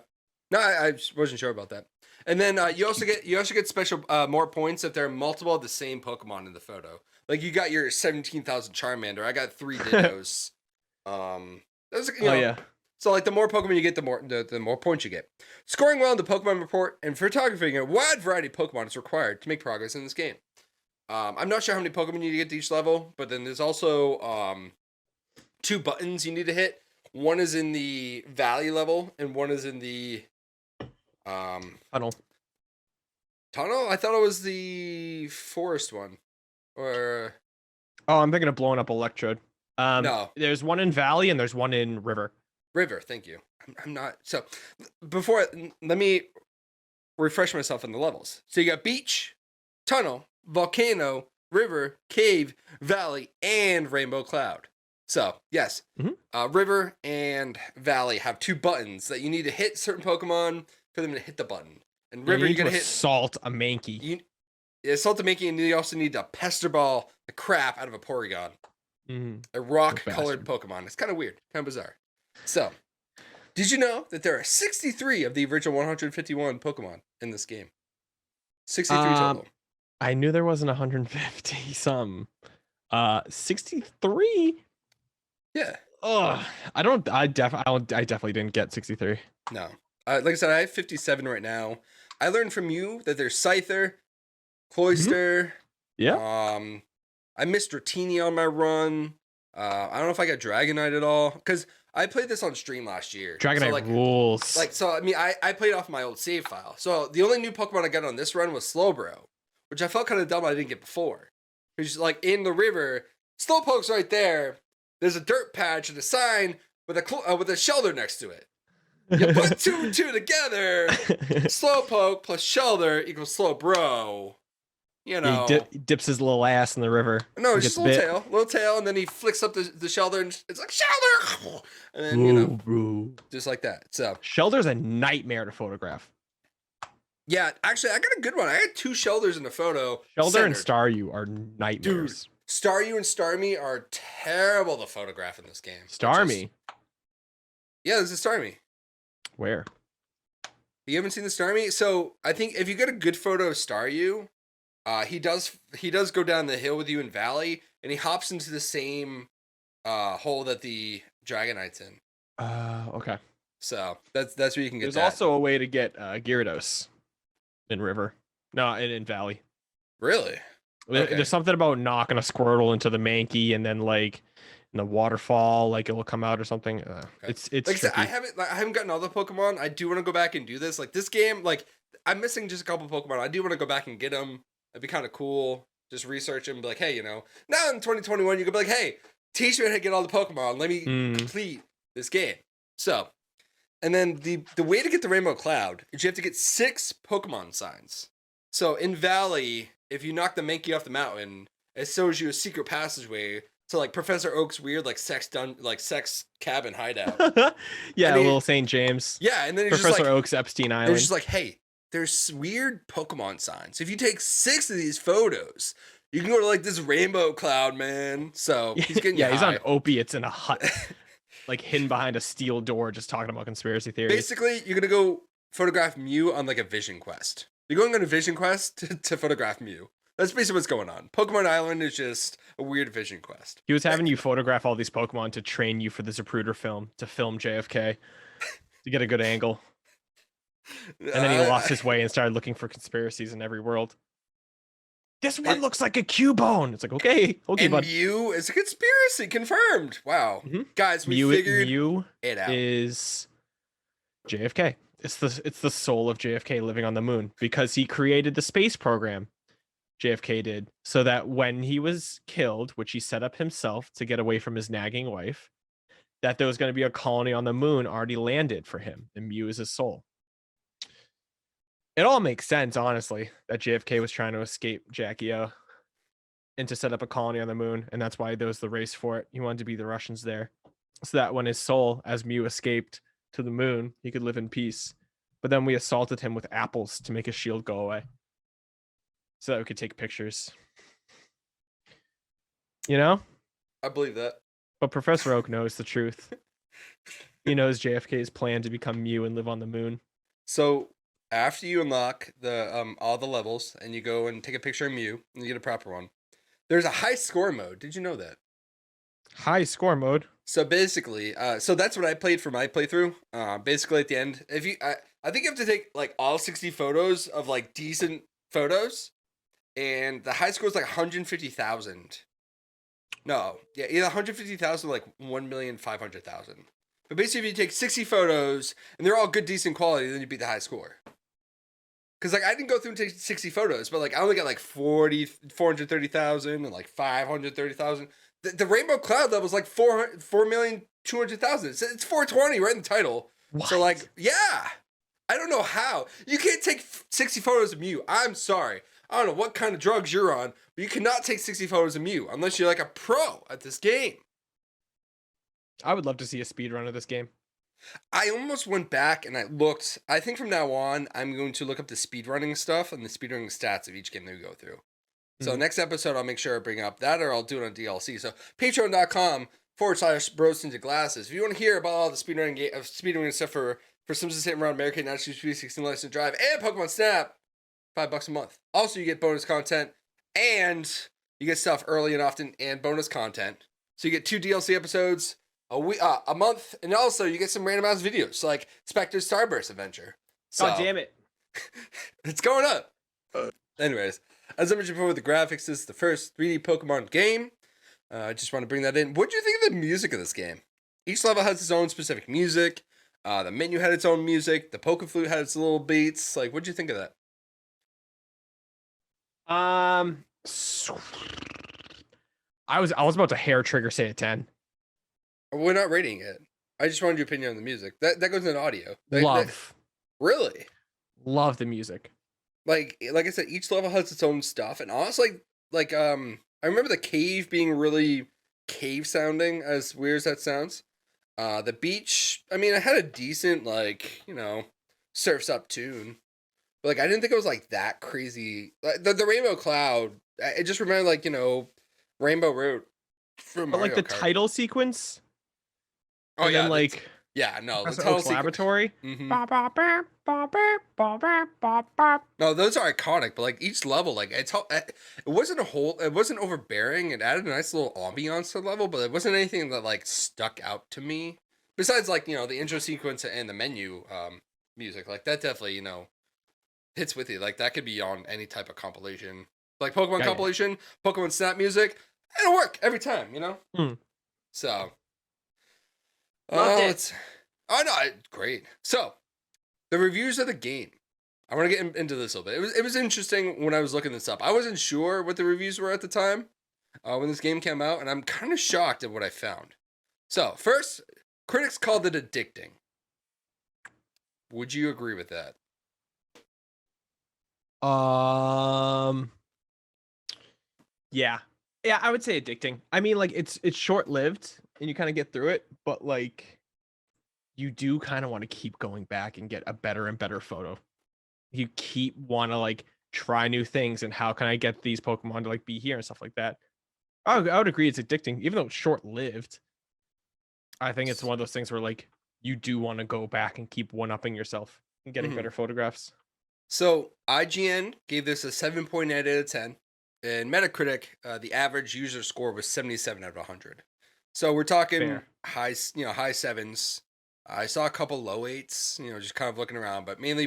No, I just wasn't sure about that. And then you also get special more points if there are multiple of the same Pokemon in the photo. Like you got your 17,000 Charmander. I got 3 Dittos. Yeah. So like the more Pokemon you get, the more points you get. Scoring well in the Pokemon report and photographing a wide variety of Pokemon is required to make progress in this game. I'm not sure how many Pokemon you need to get to each level, but then there's also 2 buttons you need to hit. One is in the valley level, and one is in the tunnel. Tunnel? I thought it was the forest one. Or I'm thinking of blowing up Electrode. No. There's one in Valley and there's one in River. River, thank you. I'm not so. Before, let me refresh myself on the levels. So you got beach, tunnel, volcano, river, cave, valley, and rainbow cloud. So yes, river and valley have 2 buttons that you need to hit certain Pokemon for them to hit the button. And river, you gotta hit assault a Mankey. Assault a Mankey, and you also need to pester ball the crap out of a Porygon. A rock-colored Pokemon. It's kind of weird, kind of bizarre. So, did you know that there are 63 of the original 151 Pokemon in this game? 63 total. I knew there wasn't 150 some. 63? Yeah. I definitely didn't get 63. No. Like I said, I have 57 right now. I learned from you that there's Scyther, Cloyster. Yeah. I missed Dratini on my run. I don't know if I got Dragonite at all, because I played this on stream last year. Dragonite rules. I played off my old save file. So the only new Pokemon I got on this run was Slowbro, which I felt kind of dumb I didn't get before. Because like in the river, Slowpoke's right there. There's a dirt patch and a sign with a Shelder next to it. You put 2 and 2 together. Slowpoke plus Shelder equals Slowbro. You know, he dips his little ass in the river. No, it's just a little tail, and then he flicks up the Shelder, and it's like Shelder, and then just like that. So Shelder's a nightmare to photograph. Yeah, actually, I got a good one. I had 2 Shelders in the photo. Shelder and Staryu are nightmares. Dude, Staryu and Starmie are terrible to photograph in this game. Starmie? Yeah, there's a Starmie. Where? You haven't seen the Starmie? So I think if you get a good photo of Staryu, he does go down the hill with you in Valley, and he hops into the same hole that the Dragonite's in. Okay. So that's where you can get. There's also a way to get Gyarados in River. No, in Valley. Really? Okay. There's something about knocking a Squirtle into the Mankey, and then like in the waterfall, like it will come out or something. Okay. It's like I said, I haven't gotten all the Pokemon. I do want to go back and do this. Like this game, like I'm missing just a couple Pokemon. I do want to go back and get them. It'd be kind of cool. Just research them. Be like, hey, now in 2021, you could be like, hey, teach me how to get all the Pokemon. Let me complete this game. So, and then the way to get the Rainbow Cloud is you have to get 6 Pokemon signs. So in Valley, if you knock the Mankey off the mountain it shows you a secret passageway to like Professor Oak's weird like sex cabin hideout. Yeah, And he, little St. James. yeah, and then he's just Professor like, Oak's Epstein they're Island. just like, hey, there's weird Pokemon signs. If you take 6 of these photos, you can go to like this rainbow cloud, man. So he's getting Yeah, you he's on high. opiates in a hut, like hidden behind a steel door, just talking about conspiracy theories. Basically, you're gonna go photograph Mew on like a vision quest. You're going on a vision quest to photograph Mew. That's basically what's going on. Pokemon Island is just a weird vision quest. He was having you photograph all these Pokemon to train you for the Zapruder film, to film JFK, to get a good angle. And then he lost his way and started looking for conspiracies in every world. This one looks like a Cubone. It's like, okay, and bud. Mew is a conspiracy confirmed. Wow, guys, we figured Mew it out. Is JFK. It's the soul of JFK living on the moon because he created the space program. JFK did, so that when he was killed, which he set up himself to get away from his nagging wife, that there was going to be a colony on the moon already landed for him, and Mew is his soul. It all makes sense, honestly, that JFK was trying to escape Jackie O and to set up a colony on the moon, and that's why there was the race for it. He wanted to be the Russians there, so that when his soul, as Mew, escaped to the moon, he could live in peace. But then we assaulted him with apples to make his shield go away, so that we could take pictures. You know? I believe that. But Professor Oak knows the truth. He knows JFK's plan to become Mew and live on the moon. So after you unlock the all the levels and you go and take a picture of Mew and you get a proper one, there's a high score mode. Did you know that? High score mode. So basically, so that's what I played for my playthrough. Basically at the end, if you, I think you have to take like all 60 photos of like decent photos, and the high score is like 150,000. No, yeah, either 150,000 or like 1,500,000. But basically, if you take 60 photos and they're all good, decent quality, then you beat the high score. Because like I didn't go through and take 60 photos, but like I only got like 430,000 and like 530,000. The Rainbow Cloud level is like 4,200,000. It's 420 right in the title. What? So like, yeah, I don't know how you can't take 60 photos of Mew. I'm sorry, I don't know what kind of drugs you're on, but you cannot take 60 photos of Mew unless you're like a pro at this game. I would love to see a speed run of this game. I almost went back and I looked. I think from now on, I'm going to look up the speedrunning stuff and the speedrunning stats of each game that we go through. So next episode, I'll make sure I bring up that, or I'll do it on DLC. So patreon.com/Bros Into Glasses. If you want to hear about all the speedrunning stuff for Simpsons Hit and Run, American National 316 License Drive, and Pokemon Snap, $5 a month. Also, you get bonus content, and you get stuff early and often, and bonus content. So you get 2 DLC episodes a month, and also you get some random ass videos like Spectre's Starburst Adventure. So, God damn it! it's going up. Anyways, as I mentioned before, the graphics this is the first 3D Pokemon game. I just want to bring that in. What do you think of the music of this game? Each level has its own specific music. The menu had its own music. The Pokeflute had its little beats. Like, what do you think of that? I was about to hair trigger say a 10. We're not rating it. I just wanted your opinion on the music. That goes in audio. Really? Love the music. Like I said, each level has its own stuff, and honestly, I remember the cave being really cave sounding, as weird as that sounds. The beach, I mean, it had a decent surfs up tune, but like I didn't think it was like that crazy. Like the Rainbow Cloud, it just reminded Rainbow Road from But Mario like the Kart. title sequence. Oh and yeah, then like no, the Professor title Oak's laboratory. No, those are iconic, but like each level, like it wasn't it wasn't overbearing. It added a nice little ambiance to the level, but it wasn't anything that like stuck out to me. Besides, like the intro sequence and the menu music, like that definitely hits with you. Like that could be on any type of compilation, like Pokemon compilation, Pokemon Snap music. It'll work every time, So, great. So, the reviews of the game. I want to get into this a little bit. It was interesting when I was looking this up. I wasn't sure what the reviews were at the time when this game came out, and I'm kind of shocked at what I found. So, first, critics called it addicting. Would you agree with that? Yeah. Yeah, I would say addicting. I mean, like it's short lived and you kind of get through it, but like you do kind of want to keep going back and get a better and better photo. You keep want to like try new things and how can I get these Pokemon to like be here and stuff like that. I would agree it's addicting, even though it's short lived. I think it's one of those things where like you do want to go back and keep one upping yourself and getting better photographs. So IGN gave this a 7.8 out of 10. And Metacritic, the average user score was 77 out of 100. So we're talking Fair. high sevens. I saw a couple low eights, just kind of looking around, but mainly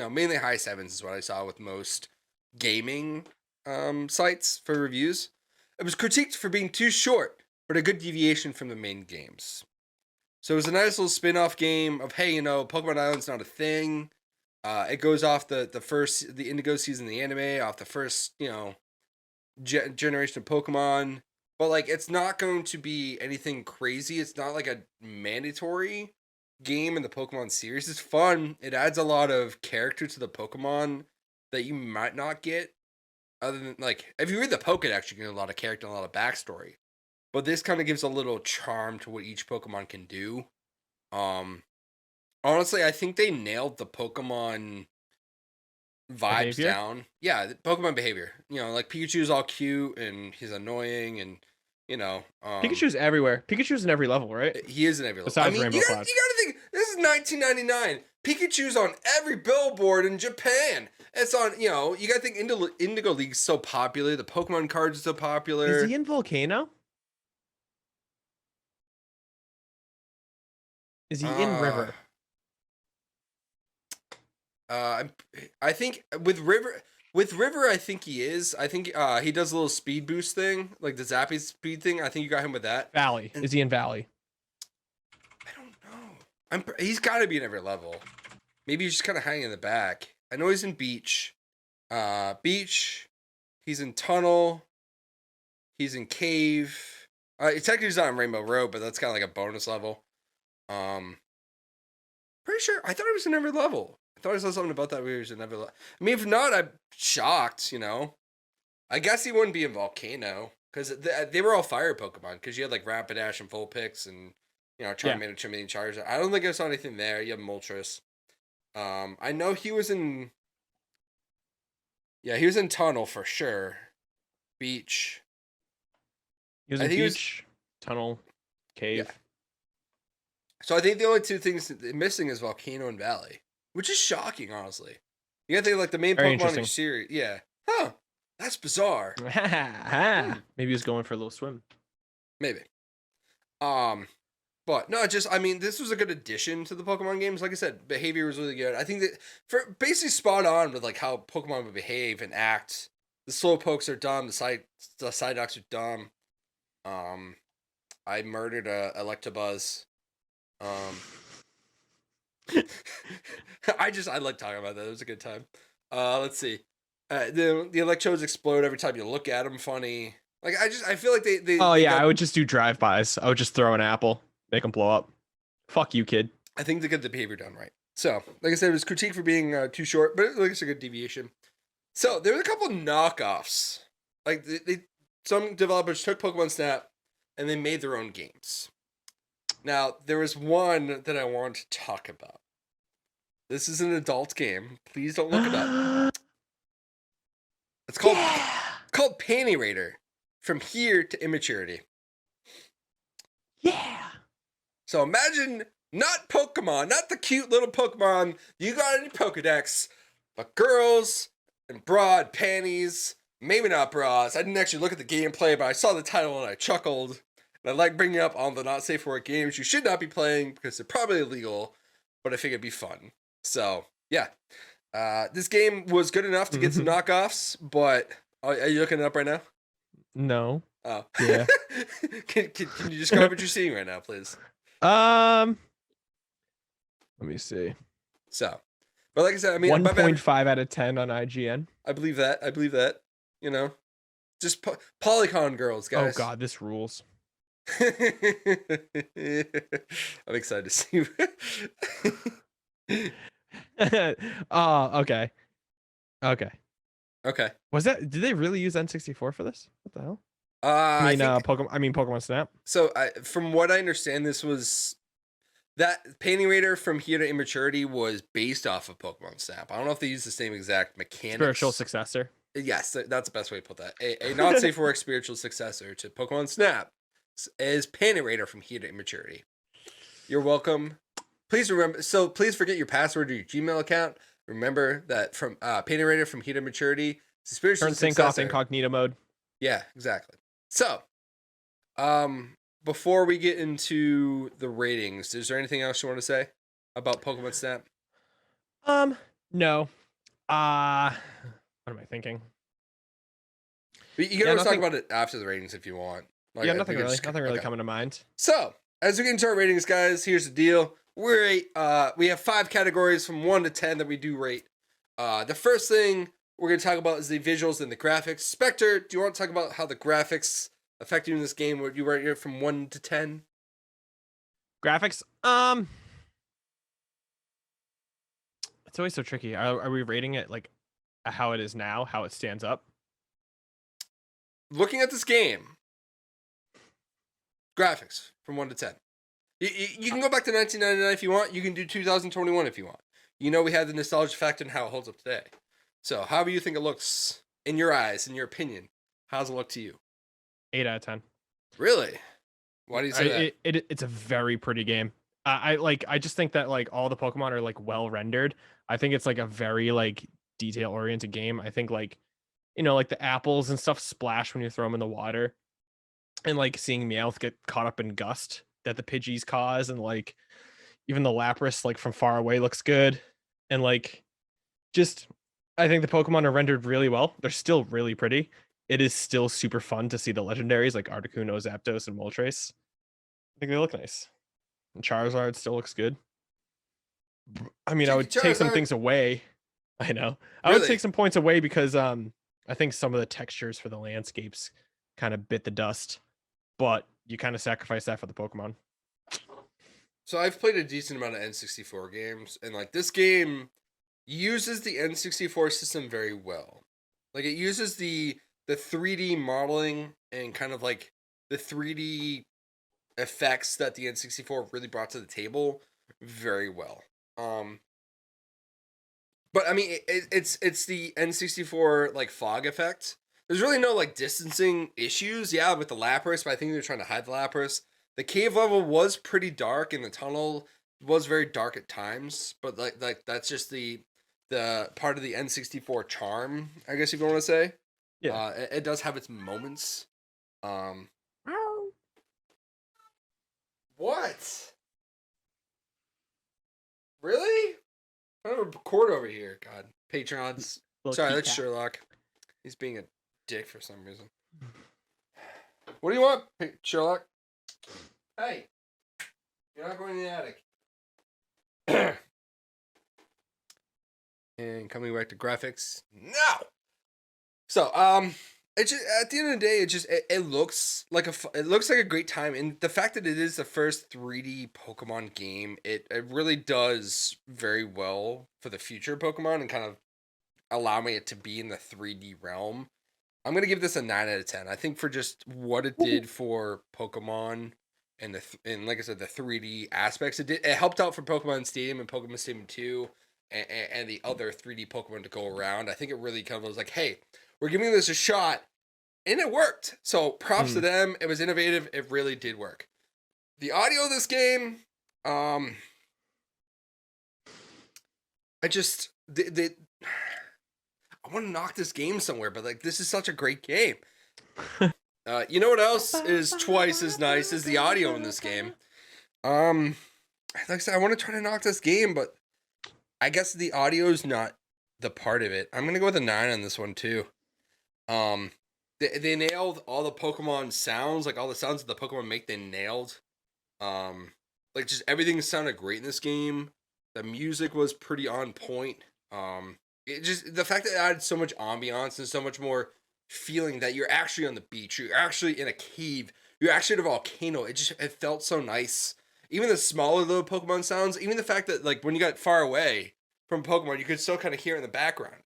mainly high sevens is what I saw with most gaming sites for reviews. It was critiqued for being too short, but a good deviation from the main games. So it was a nice little spin-off game of, hey, Pokemon Island's not a thing. It goes off the Indigo season of the anime, off the first, generation of Pokemon. But like it's not going to be anything crazy. It's not like a mandatory game in the Pokemon series. It's fun. It adds a lot of character to the Pokemon that you might not get other than like if you read the Pokedex, you get a lot of character and a lot of backstory. But this kind of gives a little charm to what each Pokemon can do. Um Honestly, I think they nailed the Pokemon vibes Behavior? down. Yeah, the Pokemon behavior. Like Pikachu's all cute and he's annoying and Pikachu's everywhere. Pikachu's in every level, right? he is in every level. I Besides mean, Rainbow you Cloud. gotta think this is 1999. Pikachu's on every billboard in Japan. It's on, you gotta think Indigo League's so popular. The Pokemon cards are so popular. Is he in Volcano? Is he in River? I think with River, I think he is. I think he does a little speed boost thing, like the Zappy speed thing. I think you got him with that. Valley. And is he in Valley? I don't know. He's got to be in every level. Maybe he's just kind of hanging in the back. I know he's in Beach. Beach. He's in Tunnel. He's in Cave. Technically he's not in Rainbow Road, but that's kind of like a bonus level. Pretty sure. I thought he was in every level. I thought I saw something about that where he was in every level. I mean, if not, I'm shocked, I guess he wouldn't be in Volcano because they were all fire Pokemon because you had like Rapidash and Vulpix and, Charmander, Charmeleon, Charizard. I don't think I saw anything there. You have Moltres. I know he was in. Yeah, he was in Tunnel for sure. Beach. He was in Beach, Tunnel, Cave. Yeah. So I think the only two things missing is Volcano and Valley, which is shocking, honestly. You gotta think like the main Very Pokemon in your series. Yeah. Huh. That's bizarre. Maybe he was going for a little swim. Maybe. But no, I mean, this was a good addition to the Pokemon games. Like I said, behavior was really good. I think that for basically spot on with like how Pokemon would behave and act. The Slowpokes are dumb. The Psyducks are dumb. I murdered a Electabuzz. I like talking about that. It was a good time. Let's see. The Electrodes explode every time you look at them. Funny. Like I feel like they. Oh yeah, I would just do drive-bys. I would just throw an apple, make them blow up. Fuck you, kid. I think they get the behavior done right. So, like I said, it was critiqued for being too short, but it's a good deviation. So there was a couple knockoffs. Like some developers took Pokemon Snap and they made their own games. Now there was one that I want to talk about. This is an adult game. Please don't look it up. It's called Panty Raider. From Here to Immaturity. Yeah. So imagine not Pokemon, not the cute little Pokemon you got in your Pokedex, but girls and broad panties. Maybe not bras. I didn't actually look at the gameplay, but I saw the title and I chuckled. And I like bringing up all the not safe for work games you should not be playing because they're probably illegal, but I figured it'd be fun. So, yeah. This game was good enough to get some knockoffs, but are you looking it up right now? No. Oh. Yeah. Can you describe what you're seeing right now, please? Let me see. So, but like I said, I mean, 1.5 out of 10 on IGN. I believe that. Just Polygon girls, guys. Oh god, this rules. I'm excited to see. Okay. Okay. Was that? Did they really use N64 for this? What the hell? I think Pokemon Snap. so. From what I understand, this was that painting radar from here to immaturity was based off of Pokemon Snap. I don't know if they use the same exact mechanics. Spiritual successor. Yes, that's the best way to put that. A not safe for work spiritual successor to Pokemon Snap is painting radar from here to immaturity. You're welcome. Please remember. So please forget your password to your Gmail account. Remember that from painting radar from here to maturity. It's a spiritual Turn sync successor. off incognito mode. Yeah, exactly. So, before we get into the ratings, is there anything else you want to say about Pokemon Snap? No. What am I thinking? You can always talk about it after the ratings if you want. Like, yeah, nothing really coming to mind. So, as we get into our ratings, guys, here's the deal. We have 5 categories from 1 to 10 that we do rate. The first thing we're going to talk about is the visuals and the graphics. Spectre, do you want to talk about how the graphics affect you in this game? Would you rate it from 1 to 10? Graphics? It's always so tricky. Are we rating it like how it is now, how it stands up? Looking at this game, graphics from 1 to 10. You can go back to 1999 if you want. You can do 2021 if you want. You know we have the nostalgia factor and how it holds up today. So, however you think it looks in your eyes, in your opinion, how does it look to you? 8 out of 10. Really? Why do you say that? It's a very pretty game. I just think that like all the Pokemon are like well rendered. I think it's like a very like detail oriented game. I think like, you know, like the apples and stuff splash when you throw them in the water, and like seeing Meowth get caught up in gust that the Pidgeys cause, and like even the Lapras like from far away looks good, and like just I think the Pokemon are rendered really well. They're still really pretty. It is still super fun to see the legendaries like Articuno, Zapdos, and Moltres. I think they look nice. And Charizard still looks good. I mean, I would take some things away. I know. I would take some points away because I think some of the textures for the landscapes kind of bit the dust, but you kind of sacrifice that for the Pokemon. So I've played a decent amount of N64 games, and like this game uses the N64 system very well. Like it uses the 3D modeling and kind of like the 3D effects that the N64 really brought to the table very well. But I mean, it's the N64 like fog effect. There's really no like distancing issues, yeah, with the Lapras, but I think they're trying to hide the Lapras. The cave level was pretty dark, and the tunnel was very dark at times. But like that's just the part of the N64 charm, I guess if you want to say. Yeah, it does have its moments. What? Really? I don't record over here. God, Patrons. Sorry, that's Sherlock. He's being a dick for some reason. What do you want, Sherlock? Hey, you're not going in the attic. And coming back to graphics, no. So, it just at the end of the day, it looks like a great time, and the fact that it is the first 3D Pokemon game, it really does very well for the future Pokemon and kind of allowing it to be in the 3D realm. I'm gonna give this a 9 out of 10. I think for just what it did for Pokemon and and like I said, the 3D aspects, it helped out for Pokemon Stadium and Pokemon Stadium 2 and the other 3D Pokemon to go around. I think it really kind of was like, hey, we're giving this a shot, and it worked. So props to them. It was innovative. It really did work. The audio of this game, I want to knock this game somewhere, but like this is such a great game. You know what else is twice as nice as the audio in this game? Like I said, I want to try to knock this game, but I guess the audio is not the part of it. I'm gonna go with a 9 on this one too. They nailed all the Pokemon sounds, like all the sounds that the Pokemon make. They nailed. Like just everything sounded great in this game. The music was pretty on point. It just the fact that it added so much ambiance and so much more feeling that you're actually on the beach, you're actually in a cave, you're actually at a volcano. It felt so nice. Even the smaller little Pokemon sounds, even the fact that like when you got far away from Pokemon, you could still kind of hear it in the background.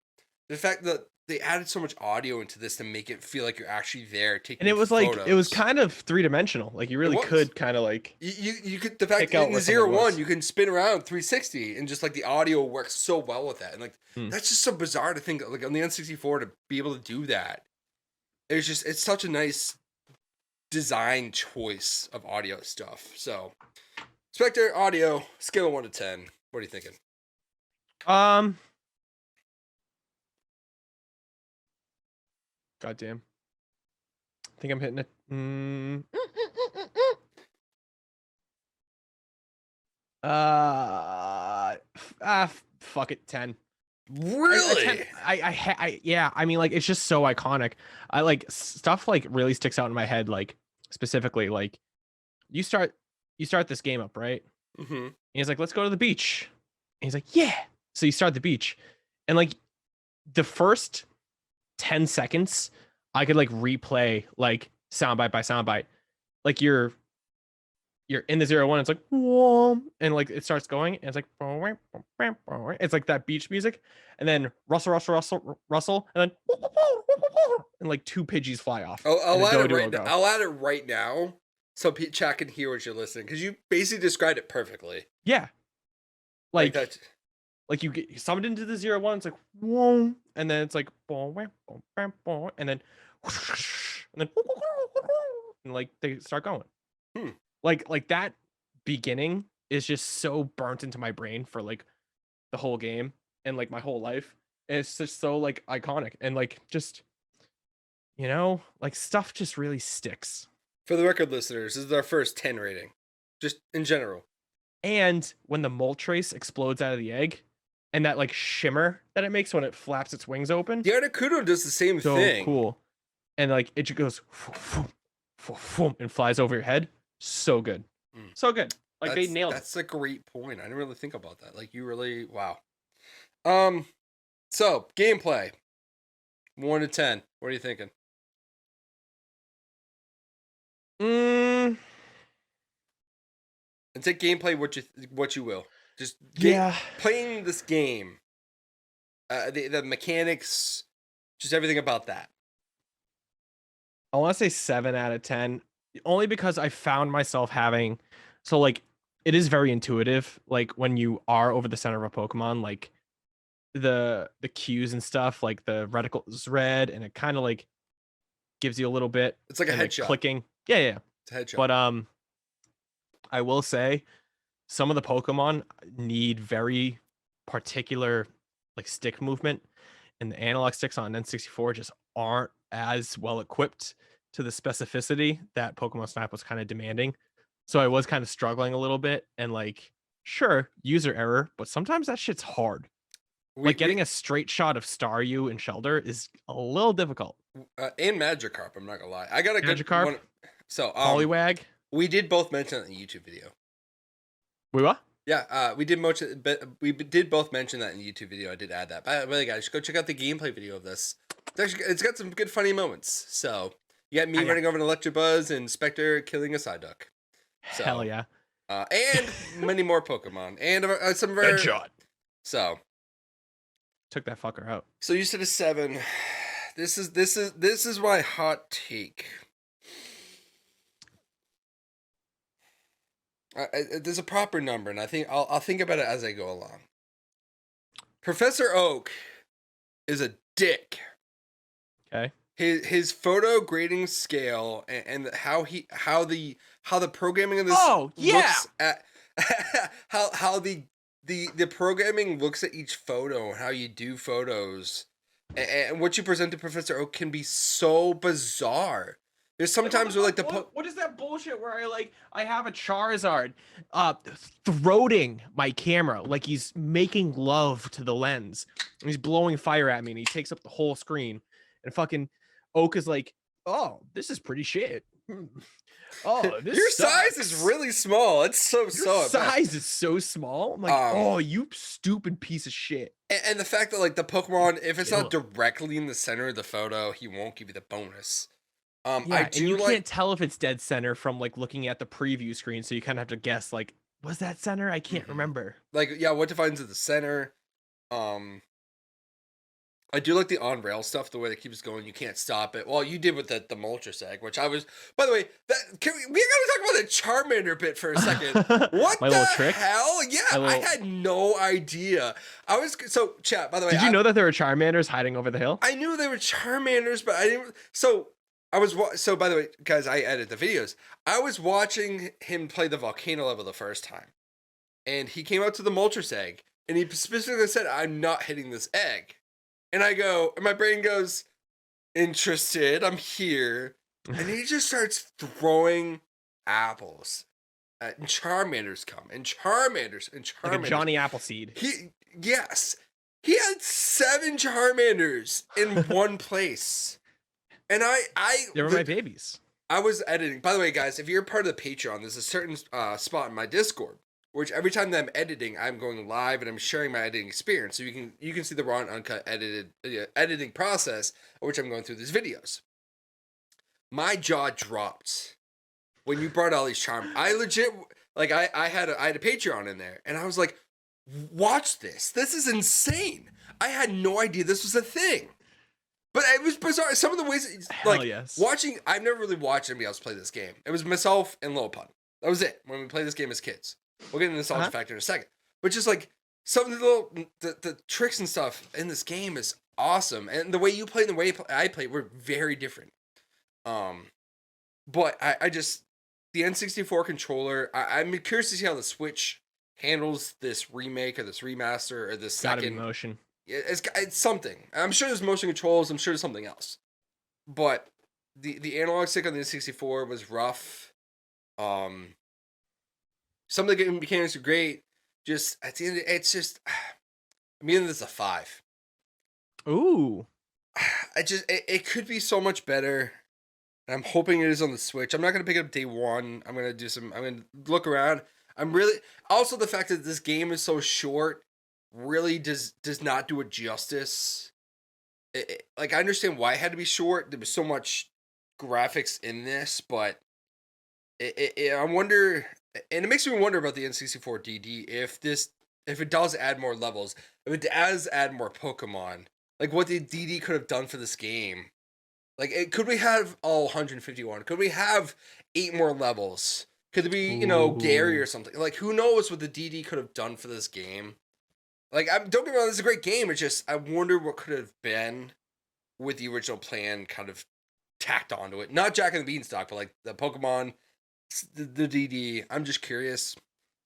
The fact that they added so much audio into this to make it feel like you're actually there taking And it was photos. like, it was kind of 3-dimensional. Like you really could kind of like you could, the fact pick that out in where the something 0-1 was. you can spin around 360 and just like the audio works so well with that, and like that's just so bizarre to think like on the N64 to be able to do that. It's such a nice design choice of audio stuff. So Spectre audio scale of 1 to 10. What are you thinking? Goddamn. I think I'm hitting it. Fuck it, 10. Really? Yeah. I mean, like it's just so iconic. I like stuff like really sticks out in my head. Like specifically, like you start this game up, right? Mm-hmm. And he's like, let's go to the beach. And he's like, yeah. So you start the beach, and like the first 10 seconds, I could like replay like soundbite by soundbite. Like you're in the 0-1, it's like whoa, and like it starts going, and it's like it's like that beach music, and then rustle, and then and like 2 Pidgeys fly off. I'll add it right now so chat can hear what you're listening, because you basically described it perfectly. Yeah, like that. Like you get summoned into the 0-1, it's like whoa, and then it's like and then and like they start going. Like that beginning is just so burnt into my brain for like the whole game and like my whole life. And it's just so like iconic, and like just, you know, like stuff just really sticks. For the record, listeners, this is our first 10 rating, just in general. And when the Moltres explodes out of the egg, and that like shimmer that it makes when it flaps its wings open, the Articuno does the same thing. So cool. And like it just goes and flies over your head. So good. So good. Like they nailed it. That's a great point. I didn't really think about that. Like you really, wow. So gameplay 1 to 10. What are you thinking? And take gameplay what you will. Just playing this game. The mechanics, just everything about that. I want to say 7 out of 10, only because I found myself having, so like it is very intuitive. Like when you are over the center of a Pokemon, like the cues and stuff, like the reticle is red, and it kind of like gives you a little bit. It's like a headshot. Like clicking. Yeah. It's a headshot. But I will say some of the Pokemon need very particular like stick movement, and the analog sticks on N64 just aren't as well equipped to the specificity that Pokemon Snap was kind of demanding. So I was kind of struggling a little bit, and like, sure, user error, but sometimes that shit's hard. Like getting a straight shot of Staryu and Shelter is a little difficult. And Magikarp, I'm not gonna lie. I got a Magikarp, good one. So Poliwag. We did both mention that in the YouTube video. We what? Yeah, we did both mention that in the YouTube video. I did add that. By the way, guys, go check out the gameplay video of this. It's got some good funny moments. So you got me running over an Electabuzz and Spectre killing a Psyduck. So, hell yeah. And many more Pokemon and some of our headshot. So took that fucker out. So you said a 7. This is my hot take. There's a proper number, and I think I'll think about it as I go along. Professor Oak is a dick. Okay. His photo grading scale and how the programming of this looks at how the programming looks at each photo and how you do photos and what you present to Professor Oak can be so bizarre. There's sometimes where like what is that bullshit where I have a Charizard throating my camera like he's making love to the lens, and he's blowing fire at me, and he takes up the whole screen, and fucking Oak is like, oh, this is pretty shit. Oh, this your sucks. size is really small. It's so size is so small. I'm like, oh, you stupid piece of shit. And the fact that like the Pokemon, if it's not directly in the center of the photo, he won't give you the bonus. And you can't tell if it's dead center from like looking at the preview screen, so you kind of have to guess like, was that center? I can't remember. Like, yeah, what defines the center? I do like the on rail stuff, the way that keeps going. You can't stop it. Well, you did with the Moltres egg, which I was. By the way, that we gotta talk about the Charmander bit for a second. What My the little trick. hell? Yeah, I had no idea. I was so chat. By the way, did you know that there were Charmanders hiding over the hill? I knew they were Charmanders, but I didn't. So I was. So by the way, guys, I edit the videos. I was watching him play the volcano level the first time, and he came out to the Moltres egg, and he specifically said, "I'm not hitting this egg." And I go, and my brain goes, interested, I'm here. And he just starts throwing apples. And Charmanders come, and Charmanders, and Charmanders. Like a Johnny Appleseed. Yes. He had 7 Charmanders in one place. And They were my babies. I was editing. By the way, guys, if you're part of the Patreon, there's a certain spot in my Discord, which every time that I'm editing, I'm going live and I'm sharing my editing experience. So you can see the raw and uncut editing process, which I'm going through these videos. My jaw dropped when you brought all these charms. I legit I had a Patreon in there, and I was like, watch this. This is insane. I had no idea this was a thing. But it was bizarre. Some of the ways, watching, I've never really watched anybody else play this game. It was myself and Lil Pun. That was it when we played this game as kids. We'll get into the nostalgia factor in a second. But just like some of the tricks and stuff in this game is awesome. And the way you play and the way I play were very different. But I just, the N64 controller, I'm curious to see how the Switch handles this remake or this remaster or this Gotta second. be motion. It's something. I'm sure there's motion controls. I'm sure there's something else. But the analog stick on the N64 was rough. Some of the game mechanics are great. Just at the end, it's just. I'm giving this a 5. Ooh. It could be so much better. I'm hoping it is on the Switch. I'm not gonna pick it up day one. I'm gonna look around. I'm really also the fact that this game is so short really does not do it justice. Like I understand why it had to be short. There was so much graphics in this, but I wonder, and it makes me wonder about the N64 DD if it does add more levels, if it does add more Pokemon, like what the DD could have done for this game. Like, could we have all 151? Could we have 8 more levels? Could it be, Gary or something? Like, who knows what the DD could have done for this game? Like, don't get me wrong, this is a great game. It's just, I wonder what could have been with the original plan kind of tacked onto it. Not Jack and the Beanstalk, but like the Pokemon, the DD. I'm just curious.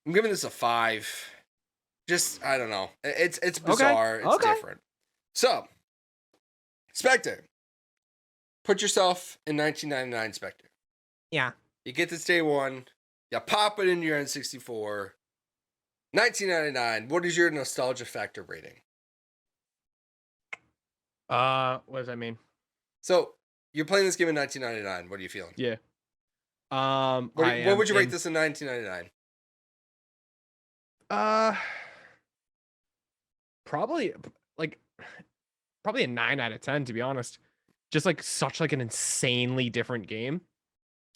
I'm giving this a 5. Just, I don't know. It's bizarre. It's different. So, Spectre. Put yourself in 1999, Spectre. Yeah. You get this day one. You pop it into your N64. 1999. What is your nostalgia factor rating? What does that mean? So you're playing this game in 1999. What are you feeling? Yeah. What would you rate this in 1999? Probably a 9 out of 10, to be honest. Just like such like an insanely different game,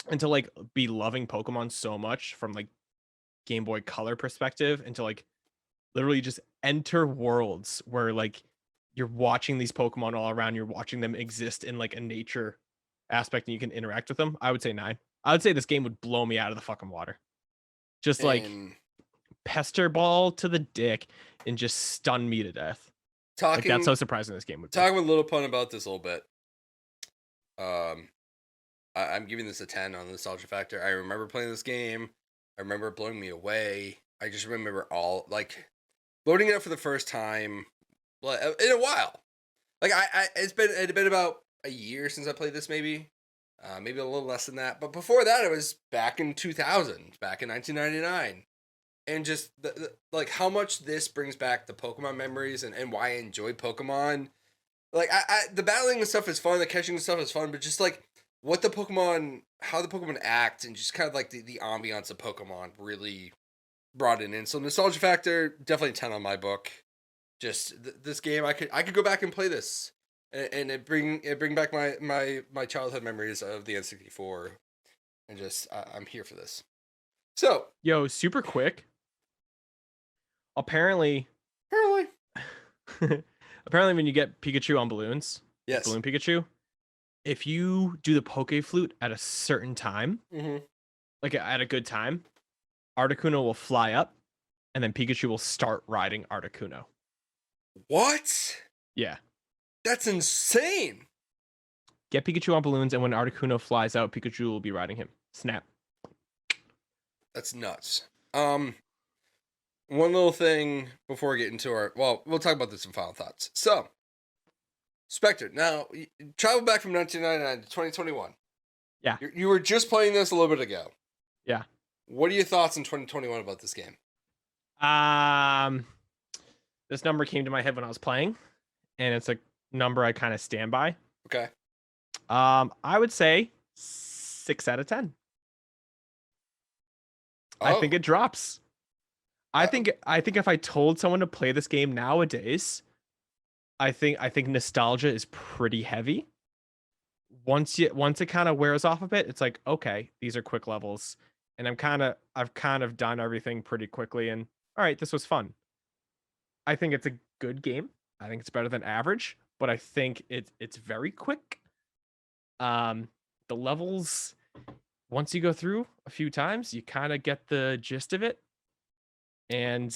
and to like be loving Pokemon so much from like Game Boy Color perspective, and to like literally just enter worlds where like you're watching these Pokemon all around, you're watching them exist in like a nature aspect and you can interact with them. I would say 9. I would say this game would blow me out of the fucking water. Just like pester ball to the dick and just stun me to death. Like, that's how surprising this game would be. Talking with Little Pun about this a little bit. I'm giving this a 10 on the nostalgia factor. I remember playing this game. I remember it blowing me away. I just remember all like loading it up for the first time in a while. Like it's been about a year since I played this, maybe a little less than that. But before that, it was back in 2000, back in 1999, and just like how much this brings back the Pokemon memories and why I enjoy Pokemon. Like the battling and stuff is fun, the catching and stuff is fun, but just like how the Pokemon act and just kind of like the ambiance of Pokemon really brought it in. So nostalgia factor, definitely 10 on my book. Just this game, I could go back and play this, and it bring back my childhood memories of the N64, and just I'm here for this. So super quick. Apparently. Apparently, when you get Pikachu on balloons, Yes. balloon Pikachu, if you do the Poke Flute at a certain time, like at a good time, Articuno will fly up, and then Pikachu will start riding Articuno. What? Yeah. That's insane. Get Pikachu on balloons, and when Articuno flies out, Pikachu will be riding him. Snap. That's nuts. One little thing before we get into we'll talk about this in final thoughts. So, Spectre, now, travel back from 1999 to 2021. Yeah. You were just playing this a little bit ago. Yeah. What are your thoughts in 2021 about this game? This number came to my head when I was playing, and it's a number I kind of stand by. Okay. I would say 6 out of 10. Oh. I think it drops. I think if I told someone to play this game nowadays, I think nostalgia is pretty heavy. Once it kind of wears off a bit, it's like, okay, these are quick levels, and I've kind of done everything pretty quickly, and all right, this was fun. I think it's a good game. I think it's better than average, but I think it's very quick. The levels, once you go through a few times, you kind of get the gist of it, and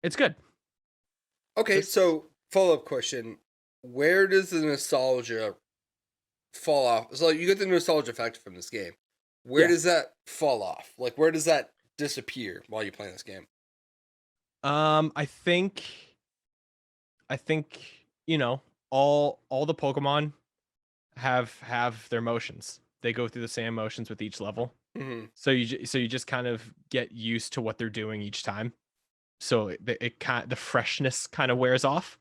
it's good. Okay, so follow-up question. Where does the nostalgia fall off? So you get the nostalgia factor from this game. Where does that fall off? Like, where does that disappear while you're playing this game? I think you know, all the Pokemon have their motions. They go through the same motions with each level. Mm-hmm. So you just kind of get used to what they're doing each time. So the freshness kind of wears off.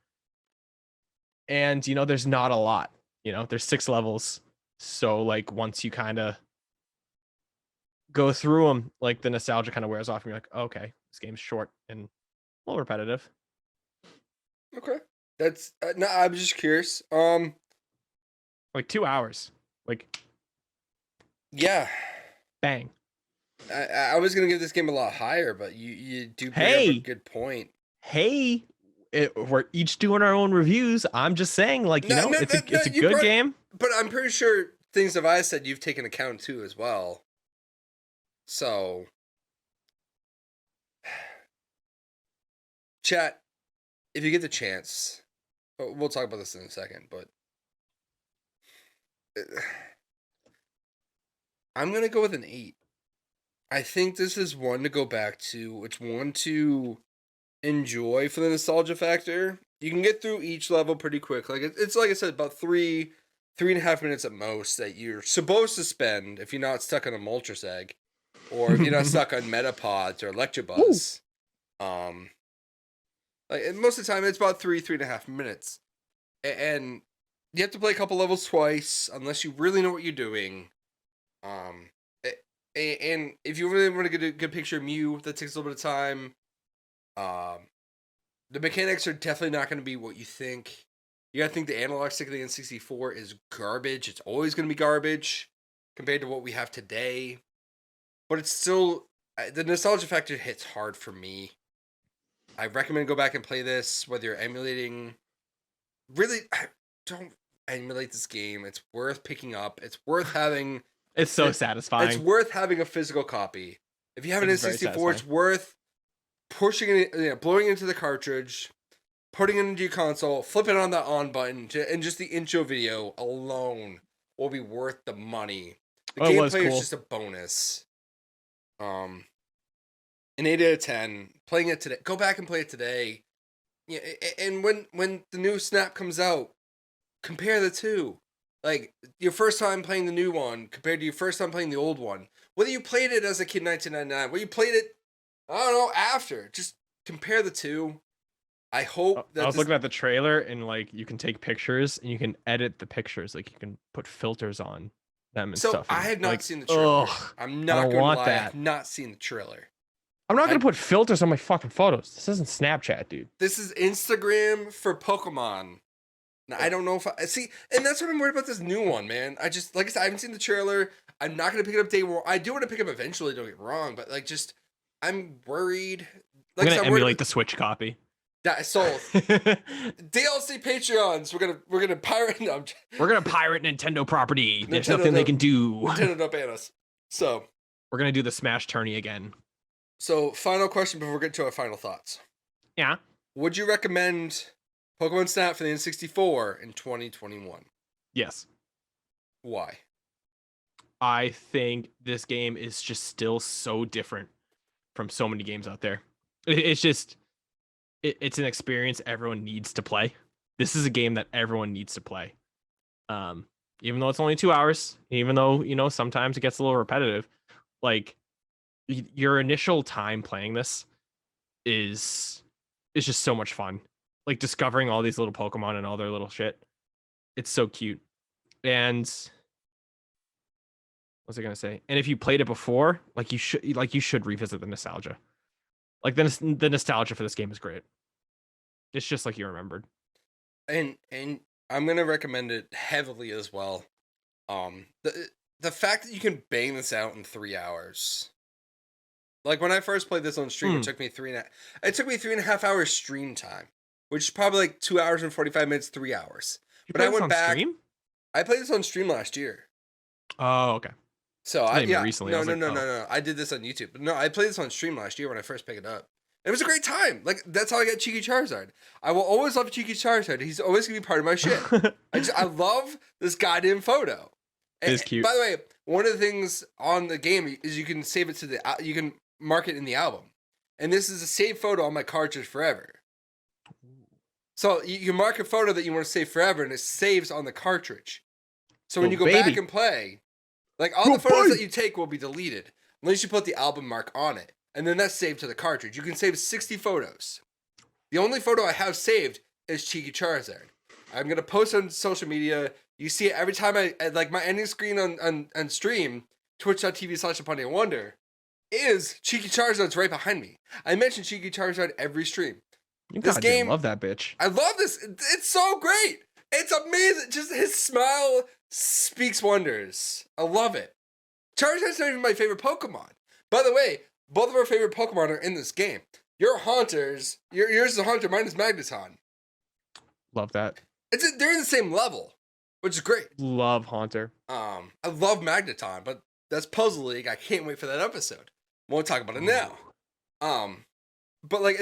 And there's not a lot. There's 6 levels. So like once you kind of go through them, like the nostalgia kind of wears off, and you're like, oh, okay, this game's short and a little repetitive. Okay, that's no. I'm just curious. Like 2 hours. Like, yeah, bang. I was gonna give this game a lot higher, but you do bring up a good point. Hey, we're each doing our own reviews. I'm just saying, like, it's a good game. But I'm pretty sure things that I said you've taken account too as well. So, chat, if you get the chance, we'll talk about this in a second, but I'm going to go with an 8. I think this is one to go back to. It's one to enjoy for the nostalgia factor. You can get through each level pretty quick. Like it's like I said, about 3.5 minutes at most that you're supposed to spend if you're not stuck on a Moltres egg, or if you're not stuck on Metapods or Electabuzz. Like most of the time, it's about 3.5 minutes, and you have to play a couple levels twice unless you really know what you're doing. And if you really want to get a good picture of Mew, that takes a little bit of time. The mechanics are definitely not going to be what you think. You got to think the analog stick of the N64 is garbage. It's always going to be garbage compared to what we have today. But it's still, the nostalgia factor hits hard for me. I recommend go back and play this, whether you're emulating. Really, don't emulate this game. It's worth picking up. It's worth having. It's so satisfying. It's worth having a physical copy. If you have an N64, it's worth pushing it, blowing into the cartridge, putting it into your console, flipping on the on button, and just the intro video alone will be worth the money. The gameplay is just a bonus. An 8 out of 10. Playing it today. Go back and play it today. Yeah, and when the new Snap comes out, compare the two. Like, your first time playing the new one compared to your first time playing the old one. Whether you played it as a kid in 1999, whether you played it, I don't know, after. Just compare the two. I hope that I was looking at the trailer, and, like, you can take pictures, and you can edit the pictures. Like, you can put filters on them and stuff. I have not seen the trailer. I'm not going to lie. I have not seen the trailer. I'm not going to put filters on my fucking photos. This isn't Snapchat, dude. This is Instagram for Pokemon. Now, I don't know if I see, and that's what I'm worried about this new one, man. Like I said, I haven't seen the trailer. I'm not gonna pick it up day one. I do want to pick it up eventually. Don't get me wrong, but like, I'm worried. Like, I'm gonna emulate the Switch copy. That sold. DLC Patreons. We're gonna pirate. No, We're gonna pirate Nintendo property. There's Nintendo nothing they don't- can do. Nintendo don't ban us. So We're gonna do the Smash tourney again. So, final question before we get to our final thoughts. Yeah. Would you recommend Pokemon Snap for the N64 in 2021? Yes. Why? I think this game is just still so different from so many games out there. It's just, it's an experience everyone needs to play. This is a game that everyone needs to play. Even though it's only 2 hours, even though, sometimes it gets a little repetitive, like your initial time playing this is just so much fun. Like discovering all these little Pokemon and all their little shit. It's so cute. And what's I gonna say? And if you played it before, you should revisit the nostalgia. Like the nostalgia for this game is great. It's just like you remembered. And I'm gonna recommend it heavily as well. The fact that you can bang this out in 3 hours. Like when I first played this on stream, it took me 3.5 hours stream time, which is probably like 2 hours and 45 minutes, 3 hours. But I went back. Stream? I played this on stream last year. Oh, okay. So recently. No. I did this on YouTube. But no, I played this on stream last year when I first picked it up. It was a great time. Like that's how I got Cheeky Charizard. I will always love Cheeky Charizard. He's always gonna be part of my shit. I love this goddamn photo. It is cute. By the way, one of the things on the game is you can save it to you can mark it in the album, and this is a saved photo on my cartridge forever. So you can mark a photo that you want to save forever, and it saves on the cartridge. So when you go back and play, like all the photos that you take will be deleted unless you put the album mark on it, and then that's saved to the cartridge. You can save 60 photos. The only photo I have saved is Cheeky Charizard. I'm gonna post on social media. You see it every time I like my ending screen on stream, twitch.tv/AponyaWonder, is Cheeky Charizard's right behind me. I mention Cheeky Charizard every stream. This game, love that bitch. I love this. It's so great. It's amazing. Just his smile speaks wonders. I love it. Charizard's not even my favorite Pokemon. By the way, both of our favorite Pokemon are in this game. Your Haunters, yours is a Haunter, mine is Magneton. Love that. They're in the same level, which is great. Love Haunter. I love Magneton, but that's Puzzle League. I can't wait for that episode. Won't talk about it now. But like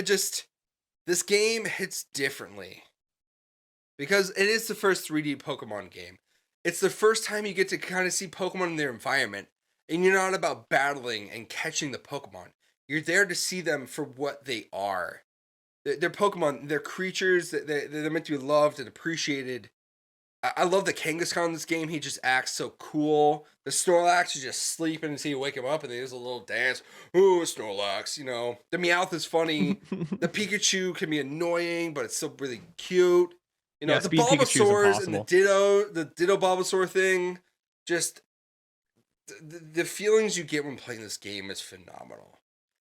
this game hits differently because it is the first 3D Pokemon game. It's the first time you get to kind of see Pokemon in their environment, and you're not about battling and catching the Pokemon. You're there to see them for what they are. They're Pokemon. They're creatures. They're meant to be loved and appreciated. I love the Kangaskhan in this game. He just acts so cool. The Snorlax is just sleeping until you wake him up, and he does a little dance. Ooh, Snorlax, The Meowth is funny. The Pikachu can be annoying, but it's still really cute. The Bulbasaurs and the Ditto Bulbasaur thing. Just the feelings you get when playing this game is phenomenal.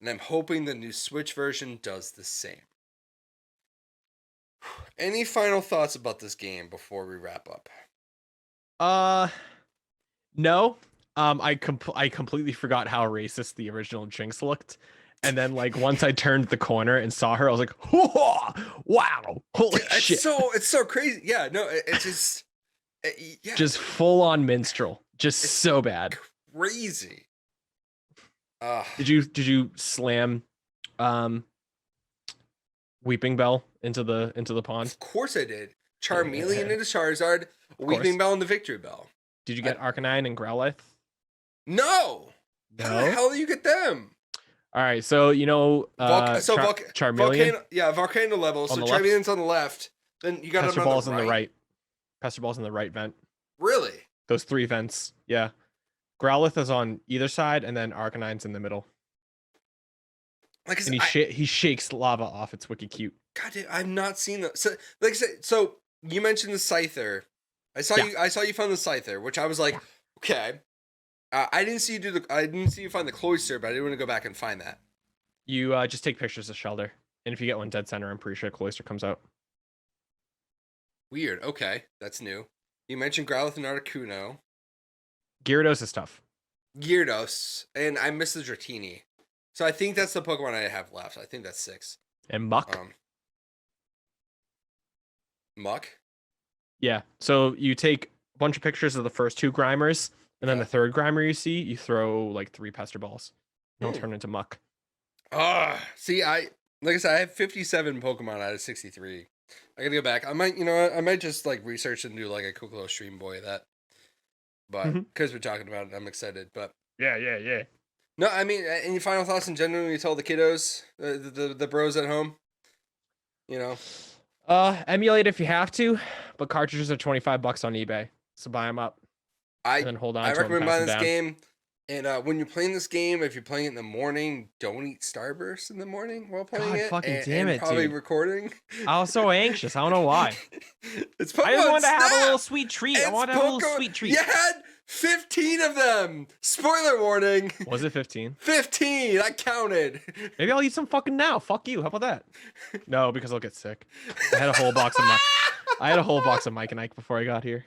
And I'm hoping the new Switch version does the same. Any final thoughts about this game before we wrap up? No. I completely forgot how racist the original Jinx looked. And then once I turned the corner and saw her, I was like, whoa, wow, holy shit. It's so crazy. Yeah, no, it's just yeah. Just full on minstrel. Just it's so bad. Crazy. Did you slam Weeping Bell into the pond? Of course I did. Charmeleon into Charizard, Weeping Bell into Victory Bell. Did you get Arcanine and Growlithe? No. How the hell do you get them? All right, so Charmeleon. Volcano level. So Charmeleon's on the left. Then you got Pester Ball's on the right. Pester Ball's in the right vent. Really? Those 3 vents. Yeah. Growlithe is on either side, and then Arcanine's in the middle. And he shakes lava off. It's wicked cute. God damn, I've not seen that. So, like I said, you mentioned the Scyther. I saw you found the Scyther, which I was like, okay. I didn't see you find the Cloyster, but I didn't want to go back and find that. You just take pictures of Shelter, and if you get one dead center, I'm pretty sure Cloyster comes out. Weird. Okay, that's new. You mentioned Growlithe and Articuno. Gyarados is tough. Gyarados, and I missed the Dratini. So I think that's the Pokemon I have left. I think that's 6. And Muck. Muck. Yeah. So you take a bunch of pictures of the first 2 Grimers, and then Yeah. the third Grimer you see, you throw like 3 Pester balls. And it'll turn into muck. See, like I said, I have 57 Pokemon out of 63. I gotta go back. I might just like research and do like a quick little stream boy of that. But because we're talking about it, I'm excited. But yeah. no, I mean, any final thoughts in general when you tell the kiddos, the bros at home? You know, Emulate if you have to, but cartridges are $25 on eBay, so buy them up. And then hold on. I to 'em, recommend pass buying 'em this down. game. And when you're playing this game, if you're playing it in the morning, don't eat Starburst in the morning while playing God it. fucking damn it, probably dude. recording. I was so anxious. I don't know why. It's Pokemon I just wanted to have a Snap! little sweet treat. I wanted to have a little sweet treat. You had 15 of them. Spoiler warning. Was it 15? 15. I counted. Maybe I'll eat some fucking now. Fuck you. How about that? No, because I'll get sick. I had a whole box of Mike and Ike before I got here.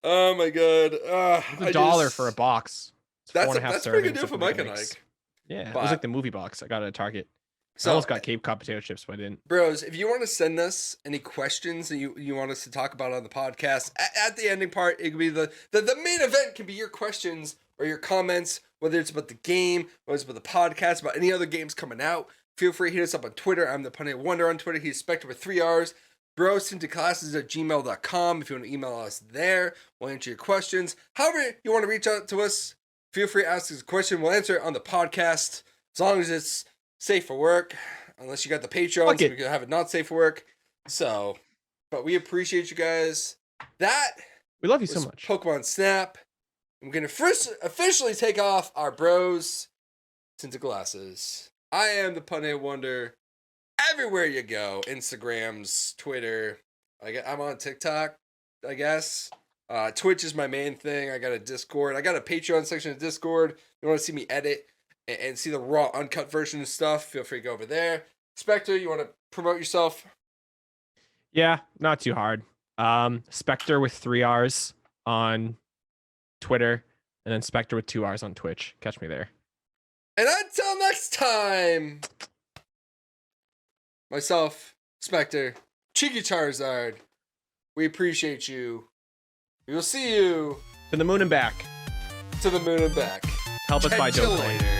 Oh my god. It's $1 for a box. It's that's a pretty good deal for Mike and Ike. Yeah, it was like the movie box. I got it at Target. So, I almost got Cape Cod potato chips, but I didn't. Bros, if you want to send us any questions that you want us to talk about on the podcast, at the ending part, it could be the main event can be your questions or your comments, whether it's about the game, whether it's about the podcast, about any other games coming out. Feel free to hit us up on Twitter. I'm the Punny of Wonder on Twitter. He's Spekky with 3 R's. brosintoclasses@gmail.com. If you want to email us there, we'll answer your questions. However you want to reach out to us, feel free to ask us a question. We'll answer it on the podcast as long as it's safe for work. Unless you got the Patreon, so we can have it not safe for work. So, but we appreciate you guys. We love you so much. Pokemon Snap. I'm going to first officially take off our bros tinted glasses. I am the Punny of Wonder. Everywhere you go, Instagrams, Twitter. I'm on TikTok, I guess. Twitch is my main thing. I got a Discord. I got a Patreon section of Discord. If you want to see me edit and see the raw, uncut version of stuff, feel free to go over there. Spectre, you want to promote yourself? Yeah, not too hard. Spectre with 3 R's on Twitter, and then Spectre with 2 R's on Twitch. Catch me there. And until next time, myself, Spectre, Cheeky Charizard, we appreciate you. We will see you To the moon and back. to the moon and back. Help us by Catch you Dogecoin. later.